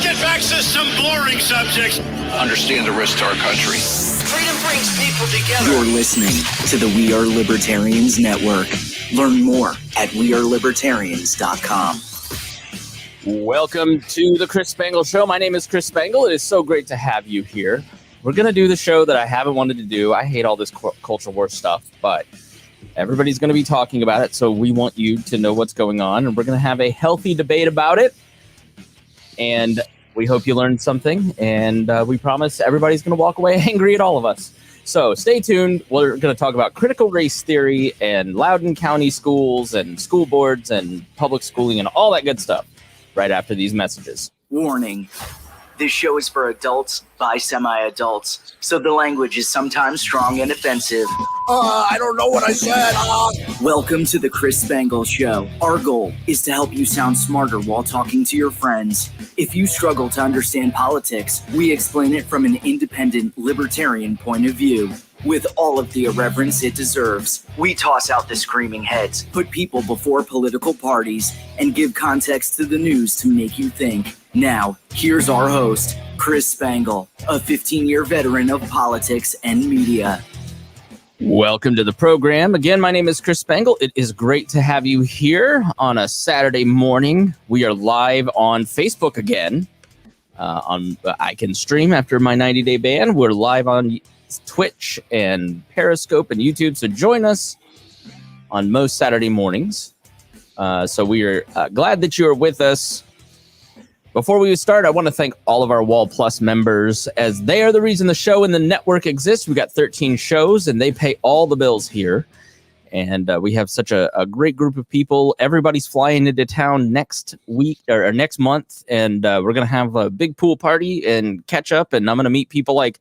get back to some boring subjects. Understand the risk to our country. Freedom brings people together. You're listening to the We Are Libertarians Network. Learn more at wearelibertarians.com. Welcome to the Chris Spangle Show. My name is Chris Spangle. It is so great to have you here. We're going to do the show that I haven't wanted to do. I hate all this culture war stuff, but everybody's going to be talking about it, so we want you to know what's going on, and we're going to have a healthy debate about it, and we hope you learned something, and we promise everybody's going to walk away angry at all of us. So stay tuned. We're going to talk about critical race theory and Loudoun County schools and school boards and public schooling and all that good stuff right after these messages. Warning. This show is for adults by semi-adults, so the language is sometimes strong and offensive. I don't know what I said. Welcome to the Chris Spangle Show. Our goal is to help you sound smarter while talking to your friends. If you struggle to understand politics, we explain it from an independent, libertarian point of view. With all of the irreverence it deserves, we toss out the screaming heads, put people before political parties, and give context to the news to make you think. Now, here's our host, Chris Spangle, a 15-year veteran of politics and media. Welcome to the program. Again, my name is Chris Spangle. It is great to have you here on a Saturday morning. We are live on Facebook again. I can stream after my 90-day ban. We're live on Twitch and Periscope and YouTube, so join us on most Saturday mornings. So we are glad that you are with us. Before we start, I want to thank all of our Wall Plus members, as they are the reason the show and the network exists. We got 13 shows, and they pay all the bills here. And we have such a great group of people. Everybody's flying into town next week or next month, and we're going to have a big pool party and catch up. And I'm going to meet people like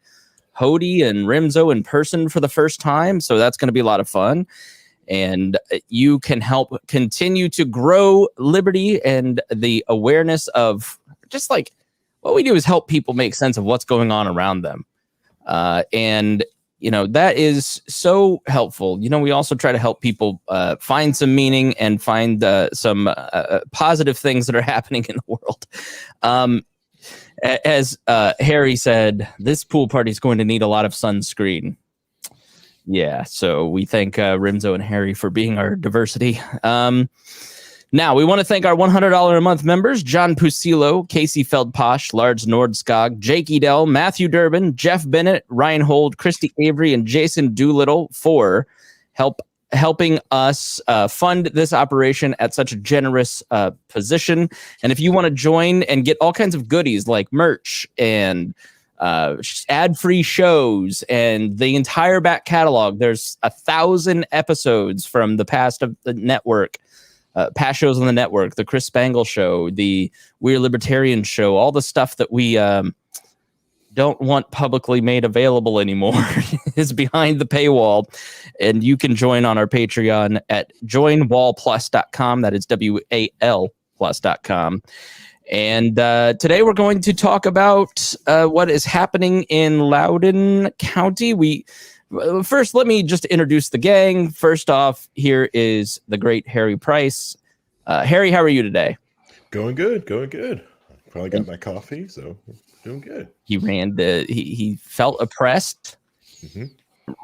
Holt and Rimzo in person for the first time. So that's going to be a lot of fun. And you can help continue to grow liberty and the awareness of just like what we do is help people make sense of what's going on around them. And, you know, that is so helpful. You know, we also try to help people find some meaning and find some positive things that are happening in the world. As Harry said, this pool party is going to need a lot of sunscreen. Yeah, so we thank Rimzo and Harry for being our diversity. Now, we want to thank our $100 a month members, John Pusilo, Casey Feldposh, Lars Nordskog, Jake Edel, Matthew Durbin, Jeff Bennett, Rhinehold, Christy Avery, and Jason Doolittle for helping us fund this operation at such a generous position. And if you want to join and get all kinds of goodies like merch and ad-free shows and the entire back catalog, there's 1,000 episodes from the past of the network, past shows on the network, the Chris Spangle Show, the We're Libertarian Show, all the stuff that we don't want publicly made available anymore is behind the paywall. And you can join on our Patreon at joinwallplus.com. That is WAL+.com. And today we're going to talk about what is happening in Loudoun County. First, let me just introduce the gang. First off, here is the great Harry Price. Harry, how are you today? Going good. Probably got my coffee, so doing good. He felt oppressed. Mm-hmm.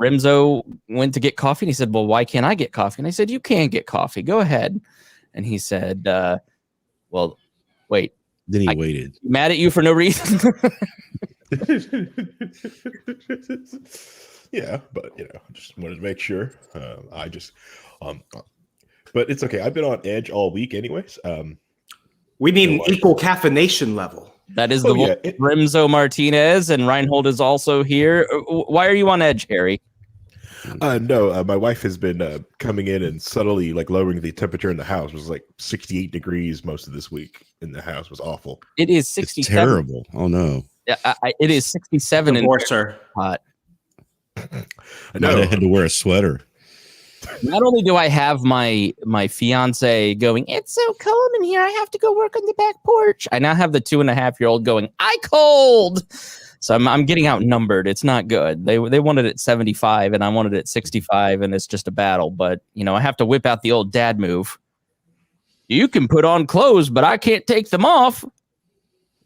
Rimzo went to get coffee, and he said, well, why can't I get coffee? And I said, you can get coffee. Go ahead. And he said, well, wait. Then he waited. Mad at you for no reason? Yeah, but you know, just wanted to make sure. But it's okay. I've been on edge all week, anyways. We need an equal caffeination level. That is Remso Martinez, and Rhinehold is also here. Why are you on edge, Harry? No, my wife has been coming in and subtly like lowering the temperature in the house. It was like 68 degrees most of this week in the house. It was awful. It is 67. It's terrible. Oh no. Yeah, it is 67 and more, sir. Hot. I know. I had to wear a sweater. Not only do I have my fiance going, it's so cold in here, I have to go work on the back porch. I now have the 2.5-year-old going, I cold. So I'm getting outnumbered. It's not good. They wanted it 75 and I wanted it 65, and it's just a battle. But you know, I have to whip out the old dad move. You can put on clothes, but I can't take them off.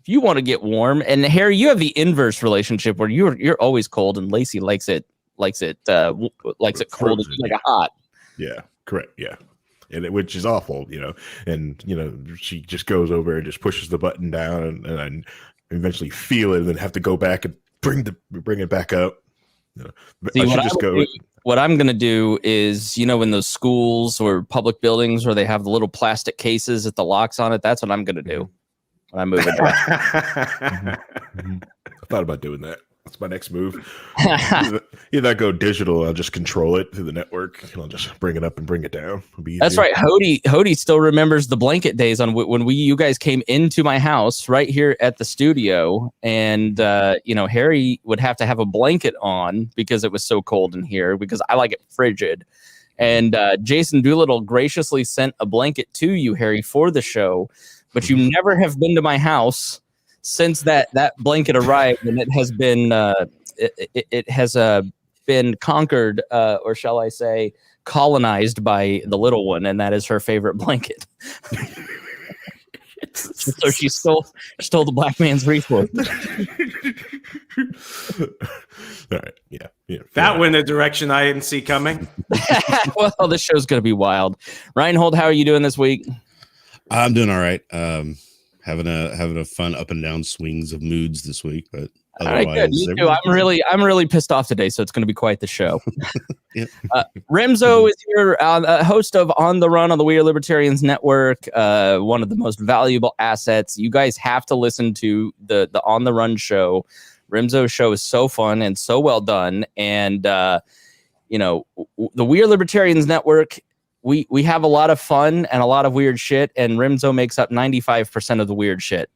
you want to get warm, and Harry, you have the inverse relationship where you're always cold, and Lacey likes it cold and like a hot. Yeah, correct. Yeah, and which is awful, And she just goes over and just pushes the button down, and I eventually feel it, and then have to go back and bring it back up. See, what I'm going to do is, in those schools or public buildings where they have the little plastic cases with the locks on it, that's what I'm going to do when I move it. I thought about doing that. That's my next move. Either I go digital, I'll just control it through the network, and I'll just bring it up and bring it down. That's right. Hody still remembers the blanket days on when you guys came into my house right here at the studio, and Harry would have to have a blanket on because it was so cold in here because I like it frigid. And Jason Doolittle graciously sent a blanket to you, Harry, for the show, but you never have been to my house since that blanket arrived, and it has been been conquered, or shall I say, colonized by the little one, and that is her favorite blanket. So she stole the black man's resource. All right, yeah. That went a direction I didn't see coming. Well, this show's gonna be wild. Rhinehold, how are you doing this week? I'm doing all right. Having a fun up and down swings of moods this week, but otherwise, all right, good. Me too. I'm really pissed off today, so it's going to be quite the show. Yep. Rimzo is here, host of On the Run on the We Are Libertarians Network. One of the most valuable assets. You guys have to listen to the On the Run show. Rimzo's show is so fun and so well done, and the We Are Libertarians Network. We have a lot of fun and a lot of weird shit, and Rimzo makes up 95% of the weird shit.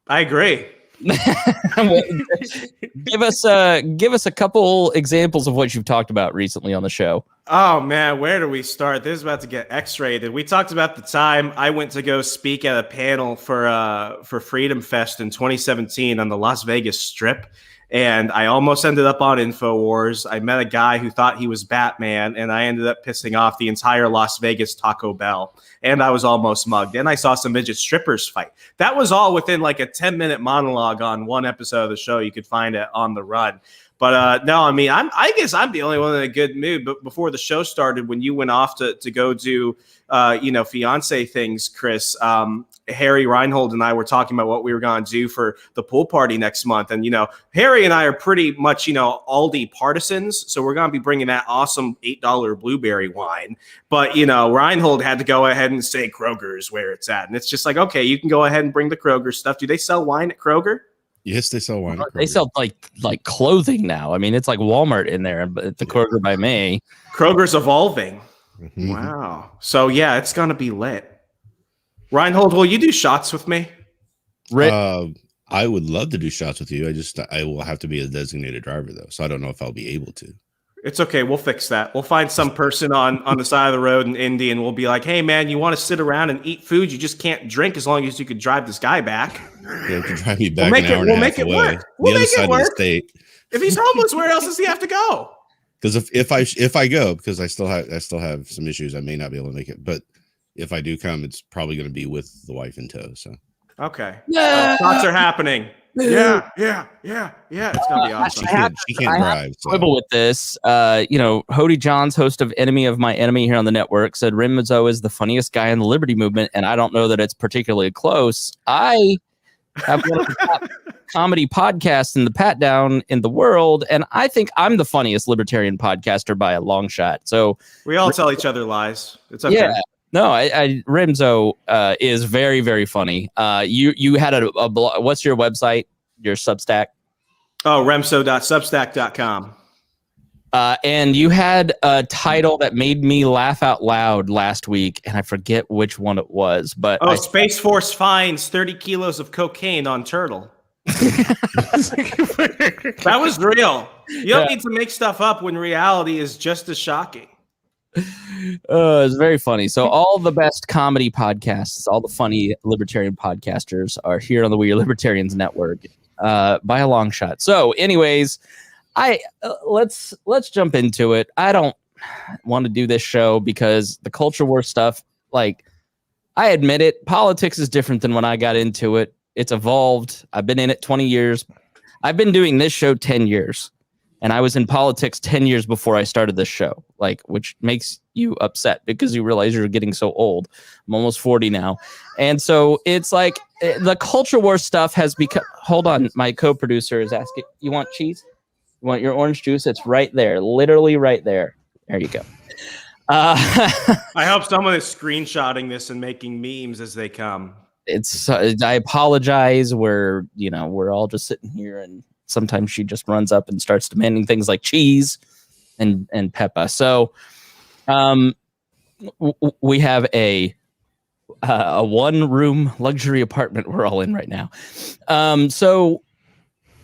I agree. Give us a couple examples of what you've talked about recently on the show. Oh man, where do we start? This is about to get X-rated. We talked about the time I went to go speak at a panel for Freedom Fest in 2017 on the Las Vegas Strip. And I almost ended up on InfoWars. I met a guy who thought he was Batman, and I ended up pissing off the entire Las Vegas Taco Bell. And I was almost mugged. And I saw some midget strippers fight. That was all within like a 10-minute monologue on one episode of the show. You could find it on the run. But no, I mean, I guess I'm the only one in a good mood. But before the show started, when you went off to go do, fiance things, Chris, Harry, Rhinehold, and I were talking about what we were going to do for the pool party next month. And, Harry and I are pretty much, Aldi partisans. So we're going to be bringing that awesome $8 blueberry wine. But, Rhinehold had to go ahead and say Kroger's where it's at. And it's just like, okay, you can go ahead and bring the Kroger stuff. Do they sell wine at Kroger? Yes, they sell wine. They sell like clothing now. I mean, it's like Walmart in there, but it's the Kroger by May. Kroger's evolving. Mm-hmm. Wow. So yeah, it's gonna be lit. Rhinehold, will you do shots with me? I would love to do shots with you. I will have to be a designated driver though, so I don't know if I'll be able to. It's okay. We'll fix that. We'll find some person on the side of the road in Indy, and we'll be like, "Hey, man, you want to sit around and eat food? You just can't drink as long as you could drive this guy back." Yeah, you can drive me back we'll make it work. We'll the make other it side work. of the state. If he's homeless, where else does he have to go? Because if I go, because I still have some issues, I may not be able to make it. But if I do come, it's probably going to be with the wife in tow. So okay, shots are happening. Yeah. It's gonna be awesome. She can't drive. So. Quibble with this. Hody Johns, host of Enemy of My Enemy here on the network, said Rimzo is the funniest guy in the Liberty movement, and I don't know that it's particularly close. I have one of the top comedy podcasts in the Pat Down in the world, and I think I'm the funniest libertarian podcaster by a long shot. So we all tell each other lies. It's okay. Yeah. No, Rimzo is very, very funny. You had a blog. What's your website? Your Substack? Oh, remso.substack.com. And you had a title that made me laugh out loud last week, and I forget which one it was. But Space Force finds 30 kilos of cocaine on turtle. That was real. You don't need to make stuff up when reality is just as shocking. It's very funny. So all the best comedy podcasts, all the funny libertarian podcasters are here on the We Are Libertarians Network by a long shot. So anyways, let's jump into it. I don't want to do this show because the culture war stuff, like I admit it, politics is different than when I got into it. It's evolved. I've been in it 20 years. I've been doing this show 10 years. And I was in politics 10 years before I started this show, which makes you upset because you realize you're getting so old. I'm almost 40 now. And so it's like the culture war stuff has become. Hold on. My co-producer is asking, you want cheese? You want your orange juice? It's right there. Literally right there. There you go. I hope someone is screenshotting this and making memes as they come. I apologize. We're all just sitting here, and sometimes she just runs up and starts demanding things like cheese and pepper. So, we have a 1-room luxury apartment we're all in right now. So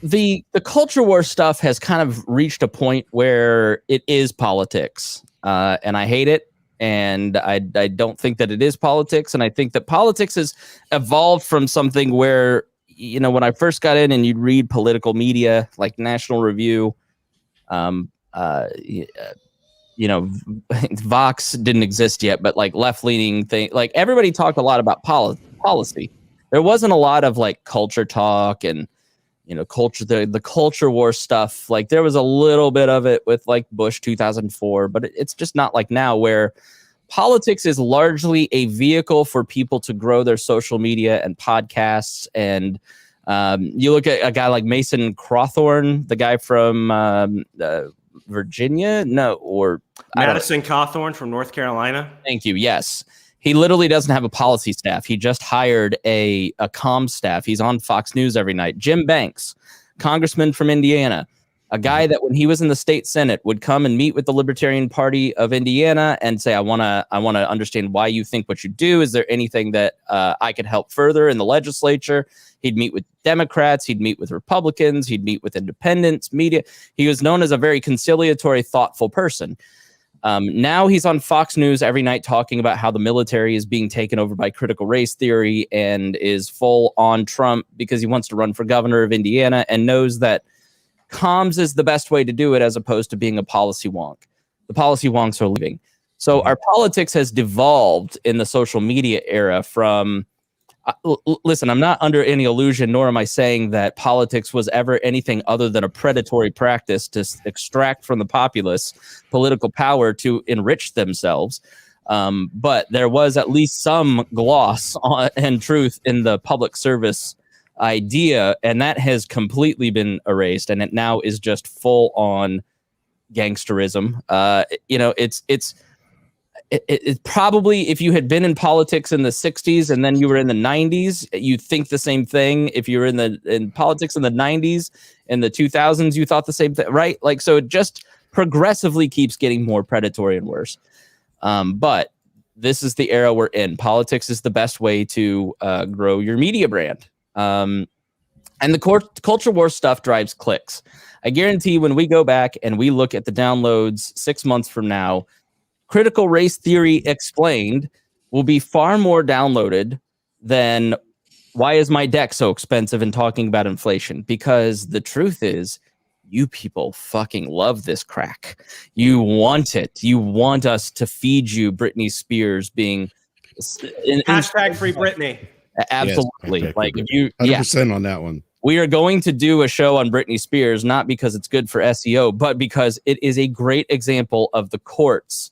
the culture war stuff has kind of reached a point where it is politics, and I hate it. And I don't think that it is politics. And I think that politics has evolved from something where, when I first got in and you'd read political media like National Review, Vox didn't exist yet, but like left-leaning thing, like everybody talked a lot about policy. There wasn't a lot of like culture talk and, culture, the culture war stuff. Like there was a little bit of it with like Bush 2004, but it's just not like now where politics is largely a vehicle for people to grow their social media and podcasts. And you look at a guy like Mason Cawthorn, the guy from Virginia, Madison Cawthorn from North Carolina. Thank you. Yes. He literally doesn't have a policy staff. He just hired a comm staff. He's on Fox News every night. Jim Banks, congressman from Indiana, a guy that when he was in the state Senate would come and meet with the Libertarian Party of Indiana and say, I want to understand why you think what you do. Is there anything that I could help further in the legislature? He'd meet with Democrats. He'd meet with Republicans. He'd meet with independents, media. He was known as a very conciliatory, thoughtful person. Now he's on Fox News every night talking about how the military is being taken over by critical race theory and is full on Trump because he wants to run for governor of Indiana and knows that comms is the best way to do it as opposed to being a policy wonk. The policy wonks are leaving. So our politics has devolved in the social media era from listen, I'm not under any illusion, nor am I saying that politics was ever anything other than a predatory practice to extract from the populace political power to enrich themselves. But there was at least some gloss and truth in the public service idea, and that has completely been erased, and it now is just full on gangsterism. It probably, if you had been in politics in the 60s and then you were in the 90s, you'd think the same thing. If you were in politics in the 90s and the 2000s, you thought the same thing, right? Like, so it just progressively keeps getting more predatory and worse. But this is the era we're in. Politics is the best way to grow your media brand. And the culture war stuff drives clicks. I guarantee when we go back and we look at the downloads 6 months from now, Critical Race Theory Explained will be far more downloaded than why is my deck so expensive and talking about inflation? Because the truth is, you people fucking love this crack. You want it. You want us to feed you Britney Spears being hashtag free Britney. Absolutely. Yes, like if you 100% on that one. We are going to do a show on Britney Spears, not because it's good for SEO, but because it is a great example of the courts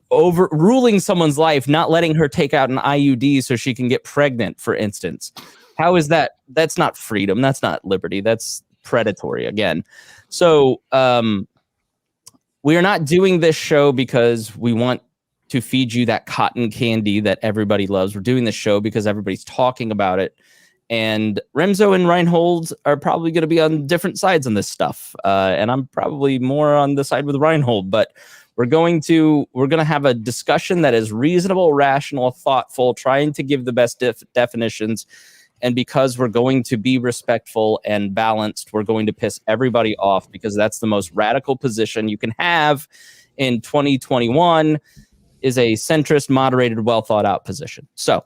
overruling someone's life, not letting her take out an IUD so she can get pregnant, for instance. How is that? That's not freedom. That's not liberty. That's predatory again. So we are not doing this show because we want to feed you that cotton candy that everybody loves. We're doing this show because everybody's talking about it. And Rimzo and Rhinehold are probably going to be on different sides on this stuff. And I'm probably more on the side with Rhinehold, but we're going to have a discussion that is reasonable, rational, thoughtful, trying to give the best definitions. And because we're going to be respectful and balanced, we're going to piss everybody off because that's the most radical position you can have in 2021 is a centrist, moderated, well thought out position. So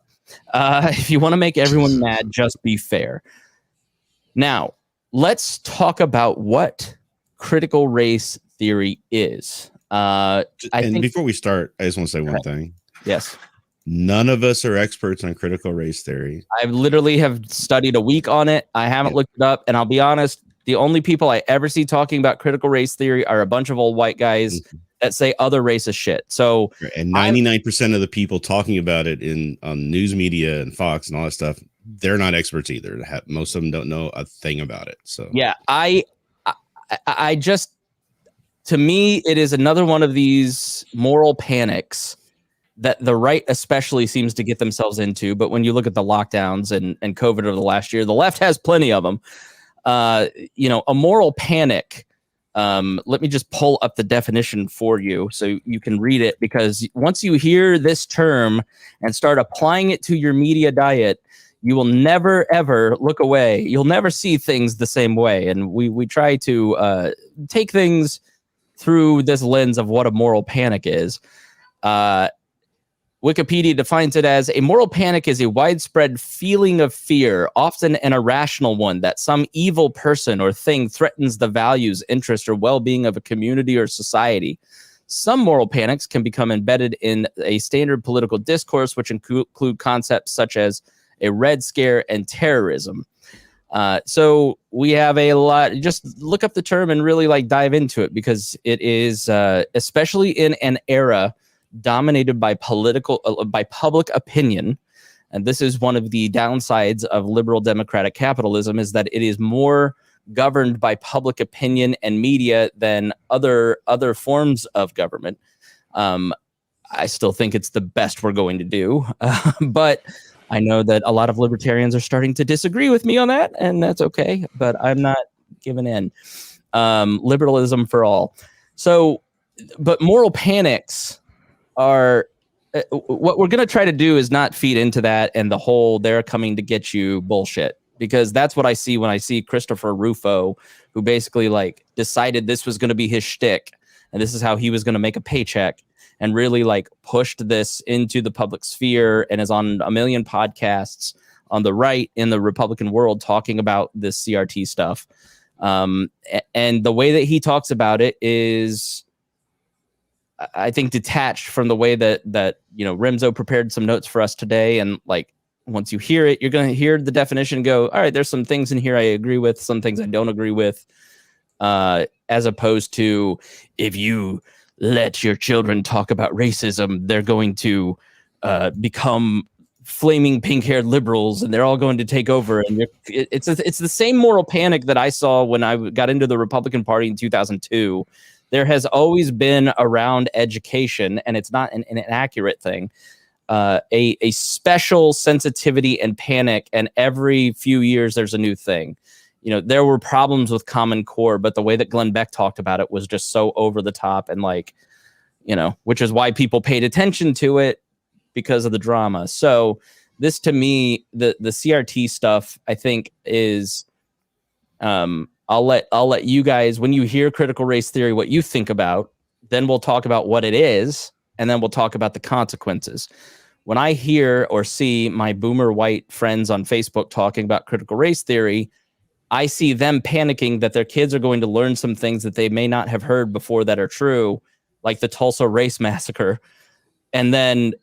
if you want to make everyone mad, just be fair. Now, let's talk about what critical race theory is. Before we start, I just want to say one thing. Yes. None of us are experts on critical race theory. I literally have studied a week on it. I haven't looked it up, and I'll be honest, the only people I ever see talking about critical race theory are a bunch of old white guys that say other racist shit. So, and 99% of the people talking about it on news media and Fox and all that stuff, they're not experts either. Most of them don't know a thing about it. So yeah, I just, to me, it is another one of these moral panics that the right especially seems to get themselves into. But when you look at the lockdowns and COVID over the last year, the left has plenty of them. A moral panic. Let me just pull up the definition for you so you can read it, because once you hear this term and start applying it to your media diet, you will never, ever look away. You'll never see things the same way. And we try to take things through this lens of what a moral panic is. Wikipedia defines it as a moral panic is a widespread feeling of fear, often an irrational one, that some evil person or thing threatens the values, interests, or well-being of a community or society. Some moral panics can become embedded in a standard political discourse, which include concepts such as a Red Scare and terrorism. So we have a lot. Just look up the term and really dive into it, because it is, especially in an era dominated by public opinion, and this is one of the downsides of liberal democratic capitalism, is that it is more governed by public opinion and media than other forms of government. I still think it's the best we're going to do, but I know that a lot of libertarians are starting to disagree with me on that, and that's okay, but I'm not giving in. Liberalism for all. So, but moral panics are what we're going to try to do is not feed into that and the whole they're coming to get you bullshit, because that's what I see when I see Christopher Rufo, who basically decided this was going to be his shtick and this is how he was going to make a paycheck, and really pushed this into the public sphere and is on a million podcasts on the right in the Republican world talking about this CRT stuff. And the way that he talks about it is, I think, detached from the way that Rimzo prepared some notes for us today. And once you hear it, you're going to hear the definition and go, all right, there's some things in here I agree with, some things I don't agree with, as opposed to, if you let your children talk about racism, they're going to become flaming pink-haired liberals and they're all going to take over. And it's the same moral panic that I saw when I got into the Republican Party in 2002. There has always been around education, and it's not an inaccurate thing, a special sensitivity and panic, and every few years there's a new thing. There were problems with Common Core, but the way that Glenn Beck talked about it was just so over the top, and which is why people paid attention to it, because of the drama. So this, to me, the CRT stuff, I think is, I'll let you guys, when you hear critical race theory, what you think about, then we'll talk about what it is, and then we'll talk about the consequences. When I hear or see my boomer white friends on Facebook talking about critical race theory, I see them panicking that their kids are going to learn some things that they may not have heard before that are true, like the Tulsa race massacre, and then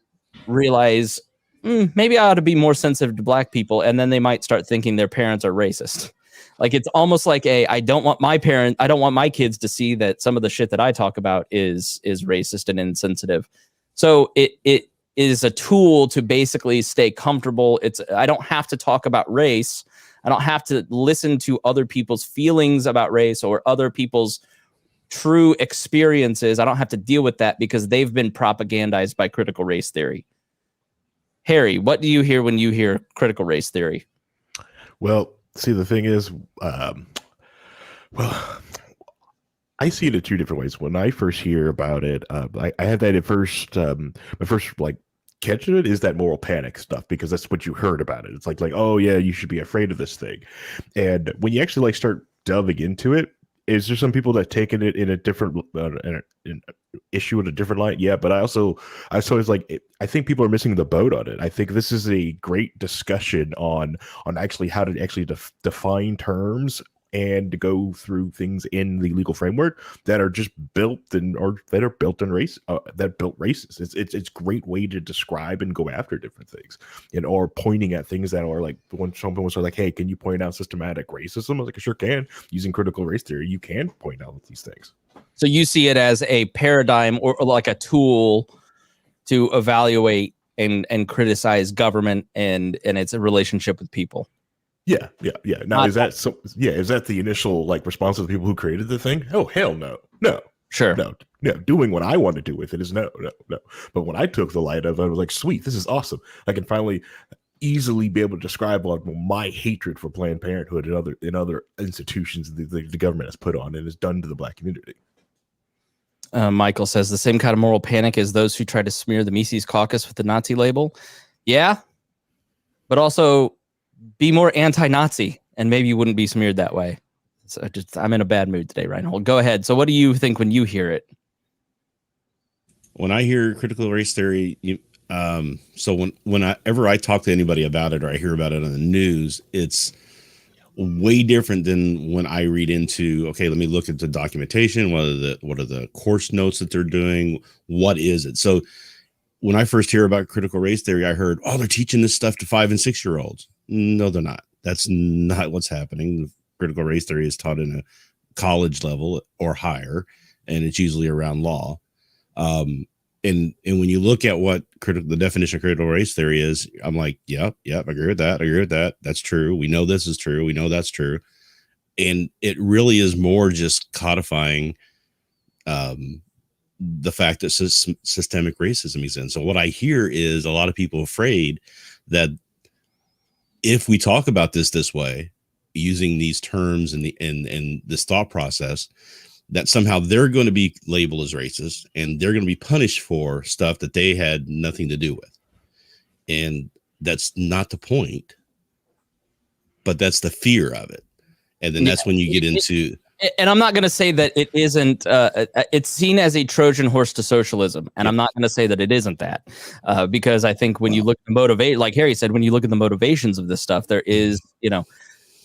realize maybe I ought to be more sensitive to black people, and then they might start thinking their parents are racist. It's almost like I don't want my kids to see that some of the shit that I talk about is racist and insensitive. So it is a tool to basically stay comfortable. I don't have to talk about race. I don't have to listen to other people's feelings about race or other people's true experiences. I don't have to deal with that because they've been propagandized by critical race theory. Harry, what do you hear when you hear critical race theory? Well, see, the thing is, I see it in two different ways. When I first hear about it, I had that at first. My first catch of it is that moral panic stuff, because that's what you heard about it. It's like, oh yeah, you should be afraid of this thing. And when you actually start delving into it, is there some people that taken it in a different issue in a different light? Yeah, but I was I think people are missing the boat on it. I think this is a great discussion on actually how to actually define terms and to go through things in the legal framework that are just built in race that built races. It's a great way to describe and go after different things, and or pointing at things that are like, when someone was like, hey, can you point out systematic racism? I was like, I sure can. Using critical race theory, you can point out these things. So you see it as a paradigm or like a tool to evaluate and criticize government and its relationship with people. Yeah. Now, is that the initial like response of the people who created the thing? Oh, hell no. Sure. No. Doing what I want to do with it is no. But when I took the light of it, I was like, sweet, this is awesome. I can finally easily be able to describe like my hatred for Planned Parenthood and other institutions the government has put on and has done to the Black community. Michael says the same kind of moral panic as those who try to smear the Mises Caucus with the Nazi label. Yeah, but also be more anti-Nazi, and maybe you wouldn't be smeared that way. So I'm in a bad mood today, Rhinehold. Go ahead. So what do you think when you hear it? When I hear critical race theory, so whenever I talk to anybody about it or I hear about it on the news, it's way different than when I read into, okay, let me look at the documentation. What are the course notes that they're doing? What is it? So when I first hear about critical race theory, I heard, oh, they're teaching this stuff to 5 and 6 year olds. No, they're not. That's not what's happening. Critical race theory is taught in a college level or higher, and it's usually around law. And when you look at what the definition of critical race theory is, I'm like, yep, I agree with that. That's true. We know this is true. We know that's true. And it really is more just codifying the fact that systemic racism is in. So what I hear is a lot of people afraid that if we talk about this way, using these terms and this thought process, that somehow they're going to be labeled as racist and they're going to be punished for stuff that they had nothing to do with. And that's not the point, but that's the fear of it. And then that's when you get into... And I'm not going to say that it isn't, it's seen as a Trojan horse to socialism. And I'm not going to say that it isn't that, because I think when you look at the motivate, like Harry said, when you look at the motivations of this stuff, there is,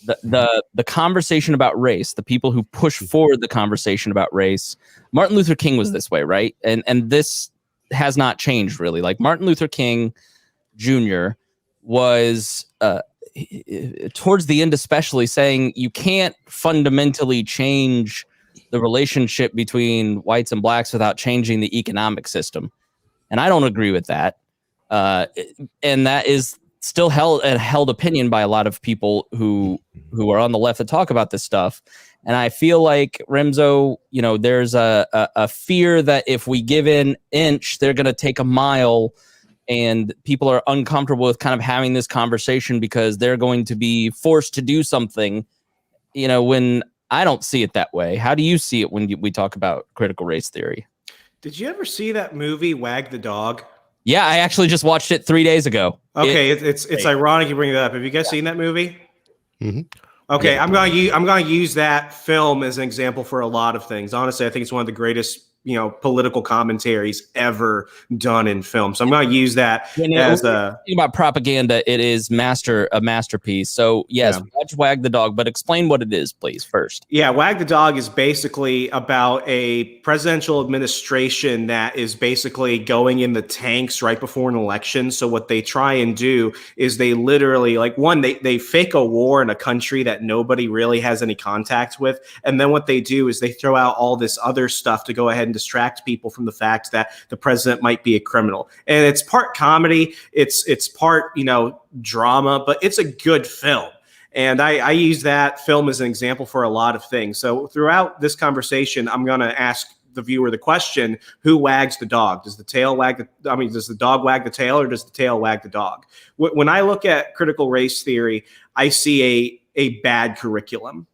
the conversation about race, the people who push forward the conversation about race. Martin Luther King was this way, right? And this has not changed really. Like Martin Luther King Jr. was towards the end especially saying you can't fundamentally change the relationship between whites and blacks without changing the economic system. And I don't agree with that. And that is still held opinion by a lot of people who are on the left that talk about this stuff. And I feel like Rimzo, there's a fear that if we give an inch, they're going to take a mile, and people are uncomfortable with kind of having this conversation because they're going to be forced to do something, when I don't see it that way. How do you see it when we talk about critical race theory? Did you ever see that movie, Wag the Dog? Yeah, I actually just watched it 3 days ago. Okay, it's ironic you bring that up. Have you guys seen that movie? Mm-hmm. Okay, yeah. I'm going to use that film as an example for a lot of things. Honestly, I think it's one of the greatest political commentaries ever done in film. So I'm going to use that as about propaganda. It is a masterpiece. So yes, watch Wag the Dog, but explain what it is, please, first. Yeah, Wag the Dog is basically about a presidential administration that is basically going in the tanks right before an election. So what they try and do is they literally, they fake a war in a country that nobody really has any contact with. And then what they do is they throw out all this other stuff to go ahead and distract people from the fact that the president might be a criminal. And it's part comedy, it's part, drama, but it's a good film. And I use that film as an example for a lot of things. So throughout this conversation, I'm going to ask the viewer the question, who wags the dog? Does the dog wag the tail, or does the tail wag the dog? When I look at critical race theory, I see a bad curriculum.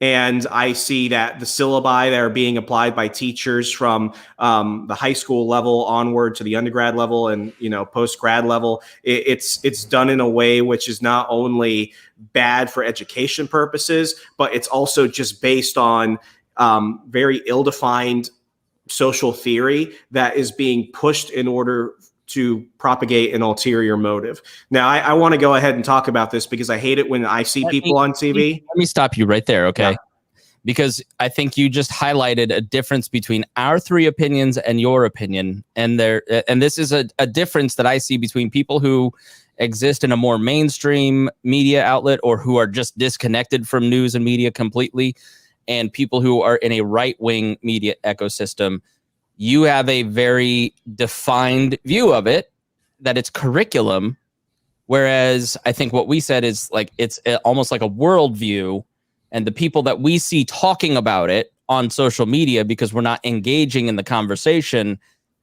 And I see that the syllabi that are being applied by teachers from the high school level onward to the undergrad level and post-grad level, it's done in a way which is not only bad for education purposes, but it's also just based on very ill-defined social theory that is being pushed in order to propagate an ulterior motive. Now, I want to go ahead and talk about this because I hate it when I see people on TV. Let me stop you right there, okay? Yeah. Because I think you just highlighted a difference between our three opinions and your opinion. And this is a difference that I see between people who exist in a more mainstream media outlet or who are just disconnected from news and media completely, and people who are in a right-wing media ecosystem. You have a very defined view of it, that it's curriculum, whereas I think what we said is like it's almost like a worldview, and the people that we see talking about it on social media, because we're not engaging in the conversation,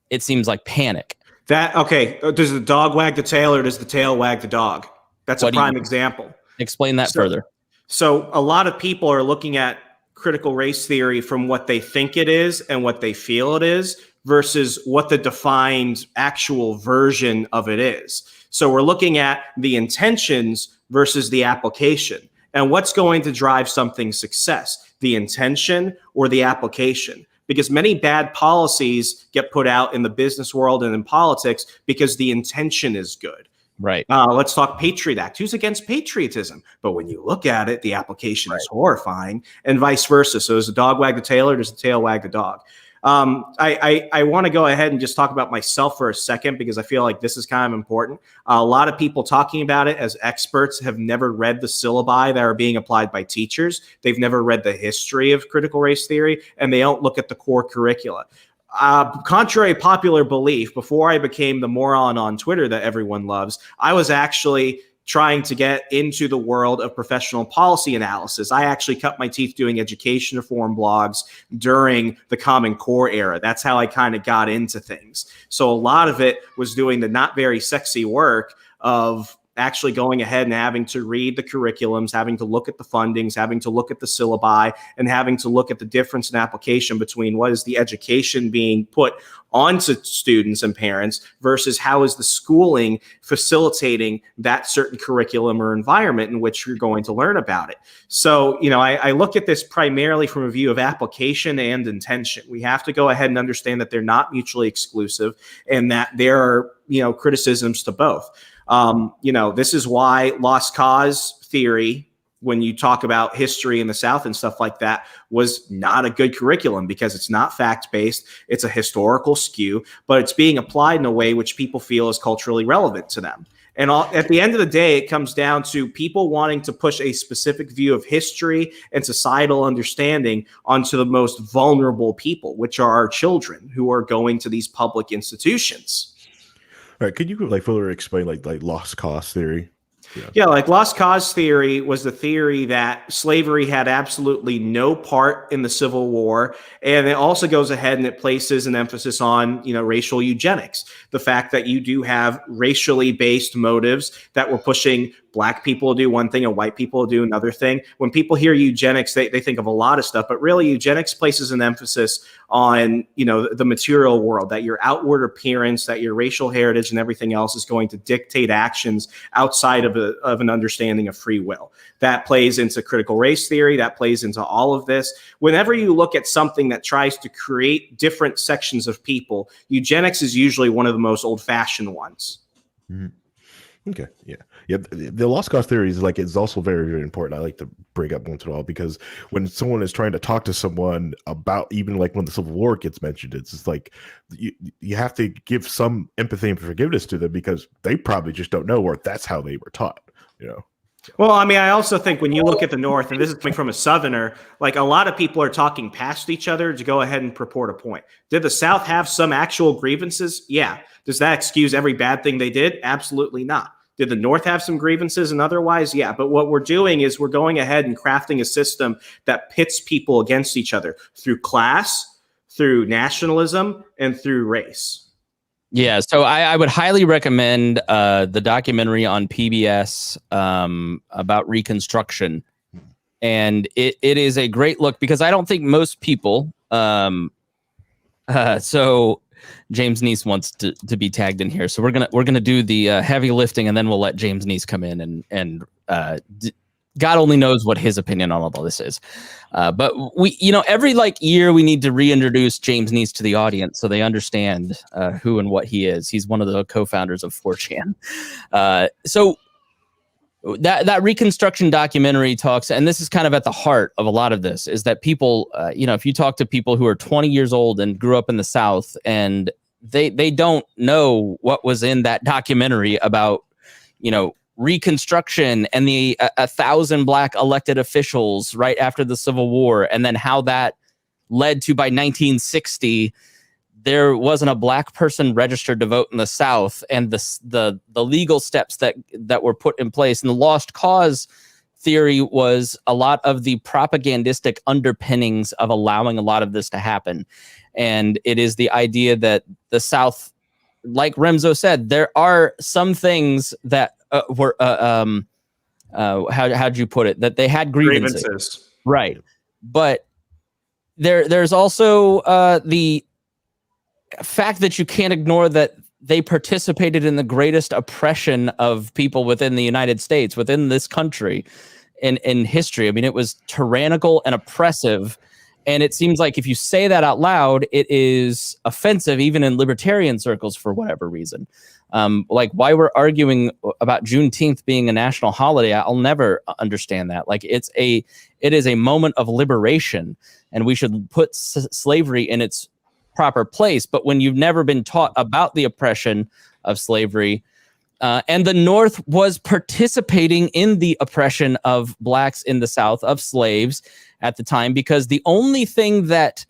it seems like panic. Okay, does the dog wag the tail or does the tail wag the dog? That's a prime example. Explain that further. So a lot of people are looking at critical race theory from what they think it is and what they feel it is versus what the defined actual version of it is. So we're looking at the intentions versus the application. And what's going to drive something's success, the intention or the application? Because many bad policies get put out in the business world and in politics because the intention is good. Right. Let's talk Patriot Act. Who's against patriotism? But when you look at it, the application is horrifying, and vice versa. So does the dog wag the tail or does the tail wag the dog? I want to go ahead and just talk about myself for a second because I feel like this is kind of important. A lot of people talking about it as experts have never read the syllabi that are being applied by teachers. They've never read the history of critical race theory, and they don't look at the core curricula. Contrary to popular belief, before I became the moron on Twitter that everyone loves, I was actually trying to get into the world of professional policy analysis. I actually cut my teeth doing education reform blogs during the Common Core era. That's how I kind of got into things. So a lot of it was doing the not very sexy work of actually going ahead and having to read the curriculums, having to look at the fundings, having to look at the syllabi, and having to look at the difference in application between what is the education being put onto students and parents versus how is the schooling facilitating that certain curriculum or environment in which you're going to learn about it. So, I look at this primarily from a view of application and intention. We have to go ahead and understand that they're not mutually exclusive and that there are, criticisms to both. This is why lost cause theory, when you talk about history in the South and stuff like that, was not a good curriculum because it's not fact-based. It's a historical skew, but it's being applied in a way which people feel is culturally relevant to them. And at the end of the day, it comes down to people wanting to push a specific view of history and societal understanding onto the most vulnerable people, which are our children who are going to these public institutions. All right, could you further explain like lost cause theory? Yeah, like lost cause theory was the theory that slavery had absolutely no part in the Civil War. And it also goes ahead and it places an emphasis on, racial eugenics. The fact that you do have racially based motives that were pushing Black people to do one thing and white people to do another thing. When people hear eugenics, they think of a lot of stuff, but really eugenics places an emphasis on, the material world, that your outward appearance, that your racial heritage and everything else is going to dictate actions outside of an understanding of free will. That plays into critical race theory. That plays into all of this. Whenever you look at something that tries to create different sections of people, eugenics is usually one of the most old-fashioned ones. Mm-hmm. Okay. Yeah. The lost cause theory is also very, very important. I like to bring up once in a while because when someone is trying to talk to someone about even like when the Civil War gets mentioned, it's just like you have to give some empathy and forgiveness to them because they probably just don't know, or that's how they were taught. Well, I also think when you look at the North, and this is coming from a Southerner, like a lot of people are talking past each other to go ahead and purport a point. Did the South have some actual grievances? Yeah. Does that excuse every bad thing they did? Absolutely not. Did the North have some grievances and otherwise? Yeah. But what we're doing is we're going ahead and crafting a system that pits people against each other through class, through nationalism, and through race. Yeah, so I would highly recommend the documentary on PBS about Reconstruction. And it is a great look because I don't think most people so James Neese wants to be tagged in here. So we're gonna do the heavy lifting and then we'll let James Neese come in and God only knows what his opinion on all this is. But we, every year we need to reintroduce James Neese to the audience so they understand who and what he is. He's one of the co-founders of 4chan. So that Reconstruction documentary talks, and this is kind of at the heart of a lot of this, is that people, if you talk to people who are 20 years old and grew up in the South, and they don't know what was in that documentary about, Reconstruction and the 1,000 black elected officials right after the Civil War, and then how that led to, by 1960, there wasn't a black person registered to vote in the South, and the legal steps that were put in place. And the lost cause theory was a lot of the propagandistic underpinnings of allowing a lot of this to happen. And it is the idea that the South, like Rimzo said, there are some things that were how'd you put it, that they had grievances. Right? But there's also the fact that you can't ignore that they participated in the greatest oppression of people within the United States, within this country, in history. I mean, it was tyrannical and oppressive. And it seems like if you say that out loud, it is offensive, even in libertarian circles, for whatever reason. Like why we're arguing about Juneteenth being a national holiday, I'll never understand that. Like it is a moment of liberation, and we should put slavery in its proper place. But when you've never been taught about the oppression of slavery, and the North was participating in the oppression of blacks in the South, of slaves at the time, because the only thing that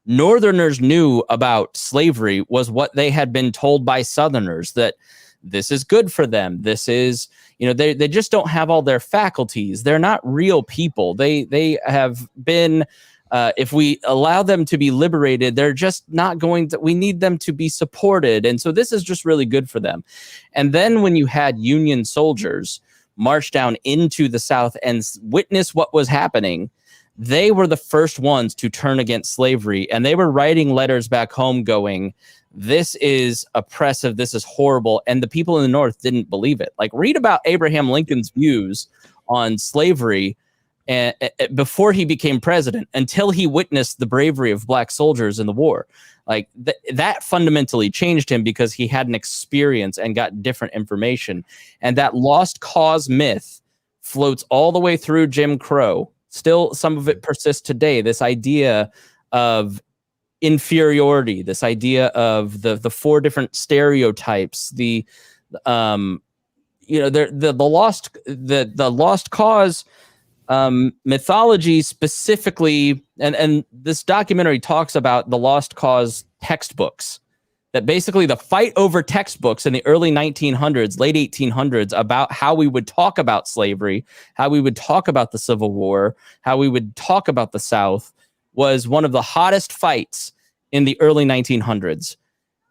Northerners knew about slavery was what they had been told by Southerners, that this is good for them. This is, they just don't have all their faculties. They're not real people. They have been, if we allow them to be liberated, they're just not going to, we need them to be supported. And so this is just really good for them. And then when you had Union soldiers march down into the South and witness what was happening, they were the first ones to turn against slavery. And they were writing letters back home going, this is oppressive, this is horrible. And the people in the North didn't believe it. Like, read about Abraham Lincoln's views on slavery and before he became president, until he witnessed the bravery of black soldiers in the war. Like that fundamentally changed him, because he had an experience and got different information. And that lost cause myth floats all the way through Jim Crow. Still, some of it persists today. This idea of inferiority, this idea of the four different stereotypes, the lost cause mythology specifically, and this documentary talks about the lost cause textbooks, that basically the fight over textbooks in the early 1900s, late 1800s, about how we would talk about slavery, how we would talk about the Civil War, how we would talk about the South, was one of the hottest fights in the early 1900s.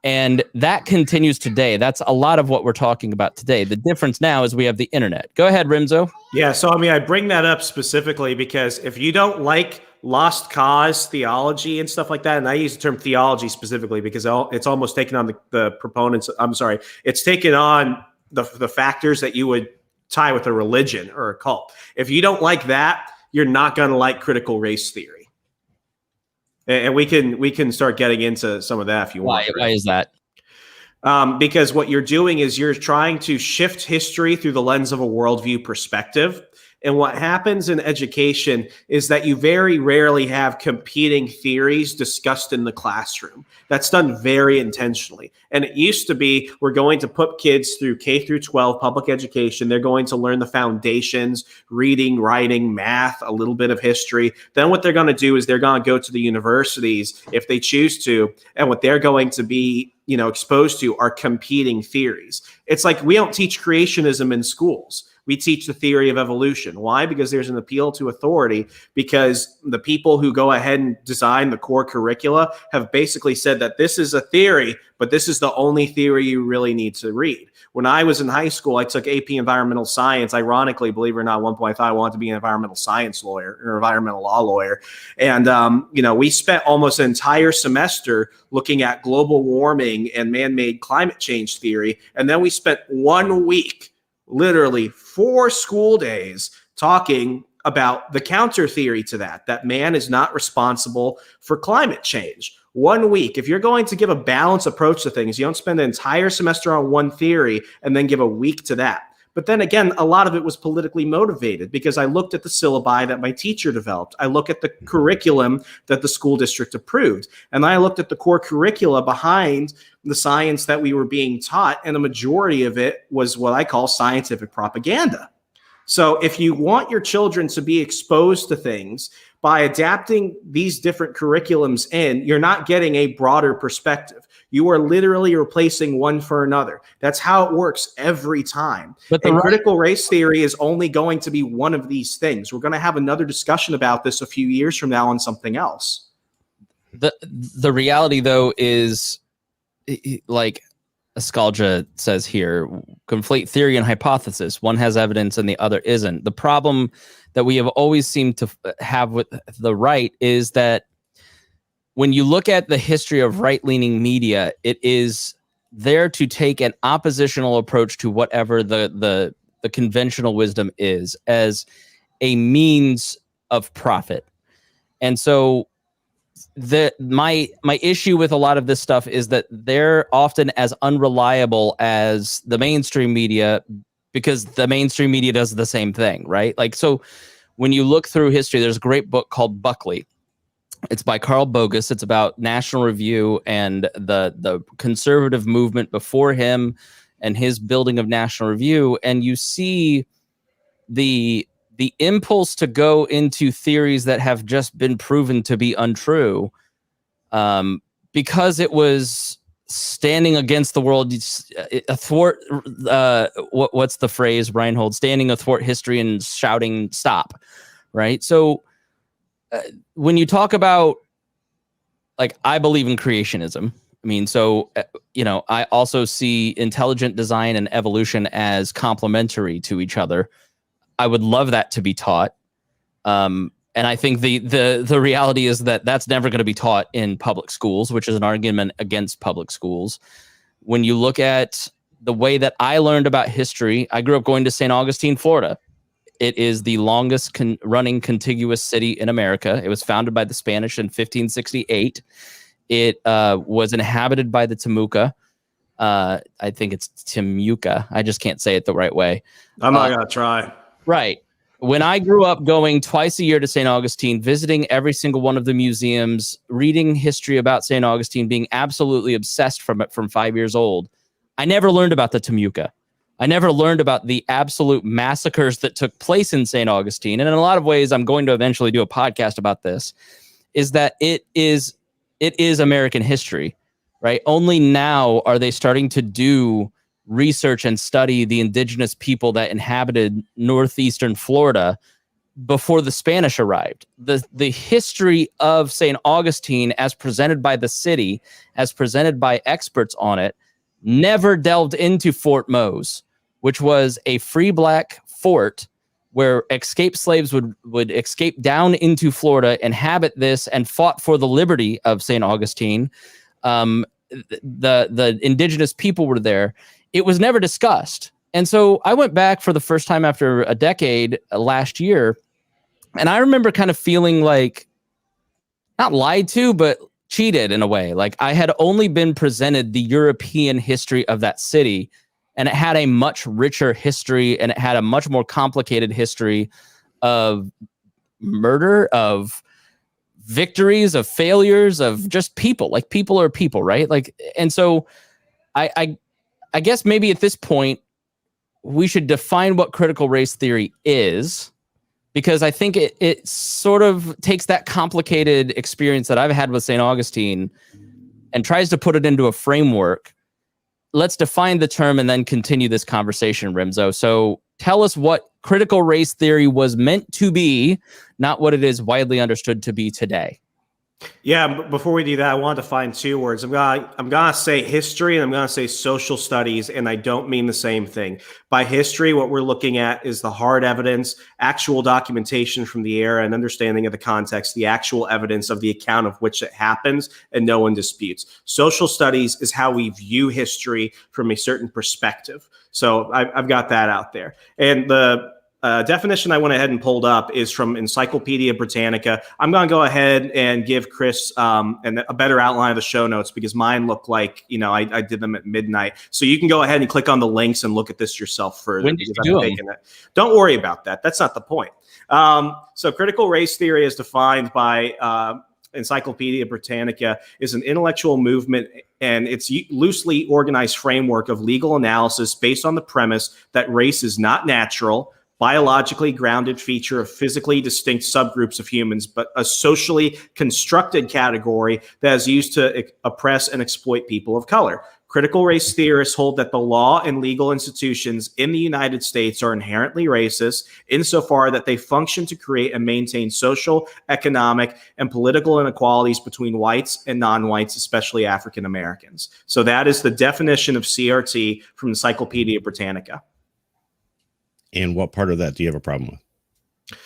And that continues today. That's a lot of what we're talking about today. The difference now is we have the internet. Go ahead, Rimzo. Yeah, so I bring that up specifically because if you don't like lost cause theology and stuff like that, and I use the term theology specifically because it's almost taken on the proponents. It's taken on the factors that you would tie with a religion or a cult. If you don't like that, you're not going to like critical race theory. And we can start getting into some of that if you want. Why is that? Because what you're doing is you're trying to shift history through the lens of a worldview perspective. And what happens in education is that you very rarely have competing theories discussed in the classroom. That's done very intentionally. And it used to be, we're going to put kids through K through 12 public education. They're going to learn the foundations, reading, writing, math, a little bit of history. Then what they're going to do is they're going to go to the universities if they choose to. And what they're going to be exposed to are competing theories. It's like we don't teach creationism in schools. We teach the theory of evolution. Why? Because there's an appeal to authority, because the people who go ahead and design the core curricula have basically said that this is a theory, but this is the only theory you really need to read. When I was in high school, I took AP environmental science. Ironically, believe it or not, at one point I thought I wanted to be an environmental science lawyer or environmental law lawyer. And, we spent almost an entire semester looking at global warming and man-made climate change theory. And then we spent 1 week, literally 4 school days, talking about the counter theory to that man is not responsible for climate change. 1 week, if you're going to give a balanced approach to things, you don't spend an entire semester on one theory and then give a week to that. But then again, a lot of it was politically motivated because I looked at the syllabi that my teacher developed. I look at the curriculum that the school district approved. And I looked at the core curricula behind the science that we were being taught. And the majority of it was what I call scientific propaganda. So if you want your children to be exposed to things by adapting these different curriculums in, you're not getting a broader perspective. You are literally replacing one for another. That's how it works every time. But critical race theory is only going to be one of these things. We're going to have another discussion about this a few years from now on something else. The reality, though, is like Ascalja says here, conflate theory and hypothesis. One has evidence and the other isn't. The problem that we have always seemed to have with the right is that when you look at the history of right-leaning media, it is there to take an oppositional approach to whatever the conventional wisdom is as a means of profit. And so my issue with a lot of this stuff is that they're often as unreliable as the mainstream media because the mainstream media does the same thing, right? Like, so when you look through history, there's a great book called Buckley. It's by Carl Bogus. It's about National Review and the conservative movement before him and his building of National Review. And you see the impulse to go into theories that have just been proven to be untrue because it was standing against the world, athwart, what's the phrase, Rhinehold? Standing athwart history and shouting, stop, right? So when you talk about, like, I believe in creationism. I mean, so, I also see intelligent design and evolution as complementary to each other. I would love that to be taught. And I think the reality is that that's never going to be taught in public schools, which is an argument against public schools. When you look at the way that I learned about history, I grew up going to St. Augustine, Florida. It is the longest running contiguous city in America. It was founded by the Spanish in 1568. It was inhabited by the Timucua. I think it's Timucua. I just can't say it the right way. I'm not going to try. Right. When I grew up going twice a year to St. Augustine, visiting every single one of the museums, reading history about St. Augustine, being absolutely obsessed from it from 5 years old, I never learned about the Timucua. I never learned about the absolute massacres that took place in St. Augustine. And in a lot of ways, I'm going to eventually do a podcast about this, is that it is American history, right? Only now are they starting to do research and study the indigenous people that inhabited northeastern Florida before the Spanish arrived. The history of St. Augustine, as presented by the city, as presented by experts on it, never delved into Fort Mose, which was a free black fort where escaped slaves would escape down into Florida, inhabit this, and fought for the liberty of St. Augustine. The indigenous people were there. It was never discussed. And so I went back for the first time after a decade last year, and I remember kind of feeling like, not lied to, but cheated in a way. Like I had only been presented the European history of that city, and it had a much richer history, and it had a much more complicated history of murder, of victories, of failures, of just people. Like people are people, right? Like, and so I guess maybe at this point we should define what critical race theory is, because I think it sort of takes that complicated experience that I've had with St. Augustine and tries to put it into a framework. Let's define the term and then continue this conversation, Rimzo. So tell us what critical race theory was meant to be, not what it is widely understood to be today. Yeah, but before we do that, I want to find two words. I'm gonna say history and I'm gonna say social studies, and I don't mean the same thing. By history, what we're looking at is the hard evidence, actual documentation from the era, and understanding of the context, the actual evidence of the account of which it happens, and no one disputes. Social studies is how we view history from a certain perspective. So I've got that out there. And the definition I went ahead and pulled up is from Encyclopedia Britannica. I'm going to go ahead and give Chris a better outline of the show notes because mine look like, I did them at midnight. So you can go ahead and click on the links and look at this yourself further. When did you do them? Don't worry about that. That's not the point. So critical race theory is defined by Encyclopedia Britannica is an intellectual movement, and it's loosely organized framework of legal analysis based on the premise that race is not natural, biologically grounded feature of physically distinct subgroups of humans, but a socially constructed category that is used to oppress and exploit people of color. Critical race theorists hold that the law and legal institutions in the United States are inherently racist insofar that they function to create and maintain social, economic, and political inequalities between whites and non-whites, especially African Americans. So that is the definition of CRT from Encyclopedia Britannica. And what part of that do you have a problem with?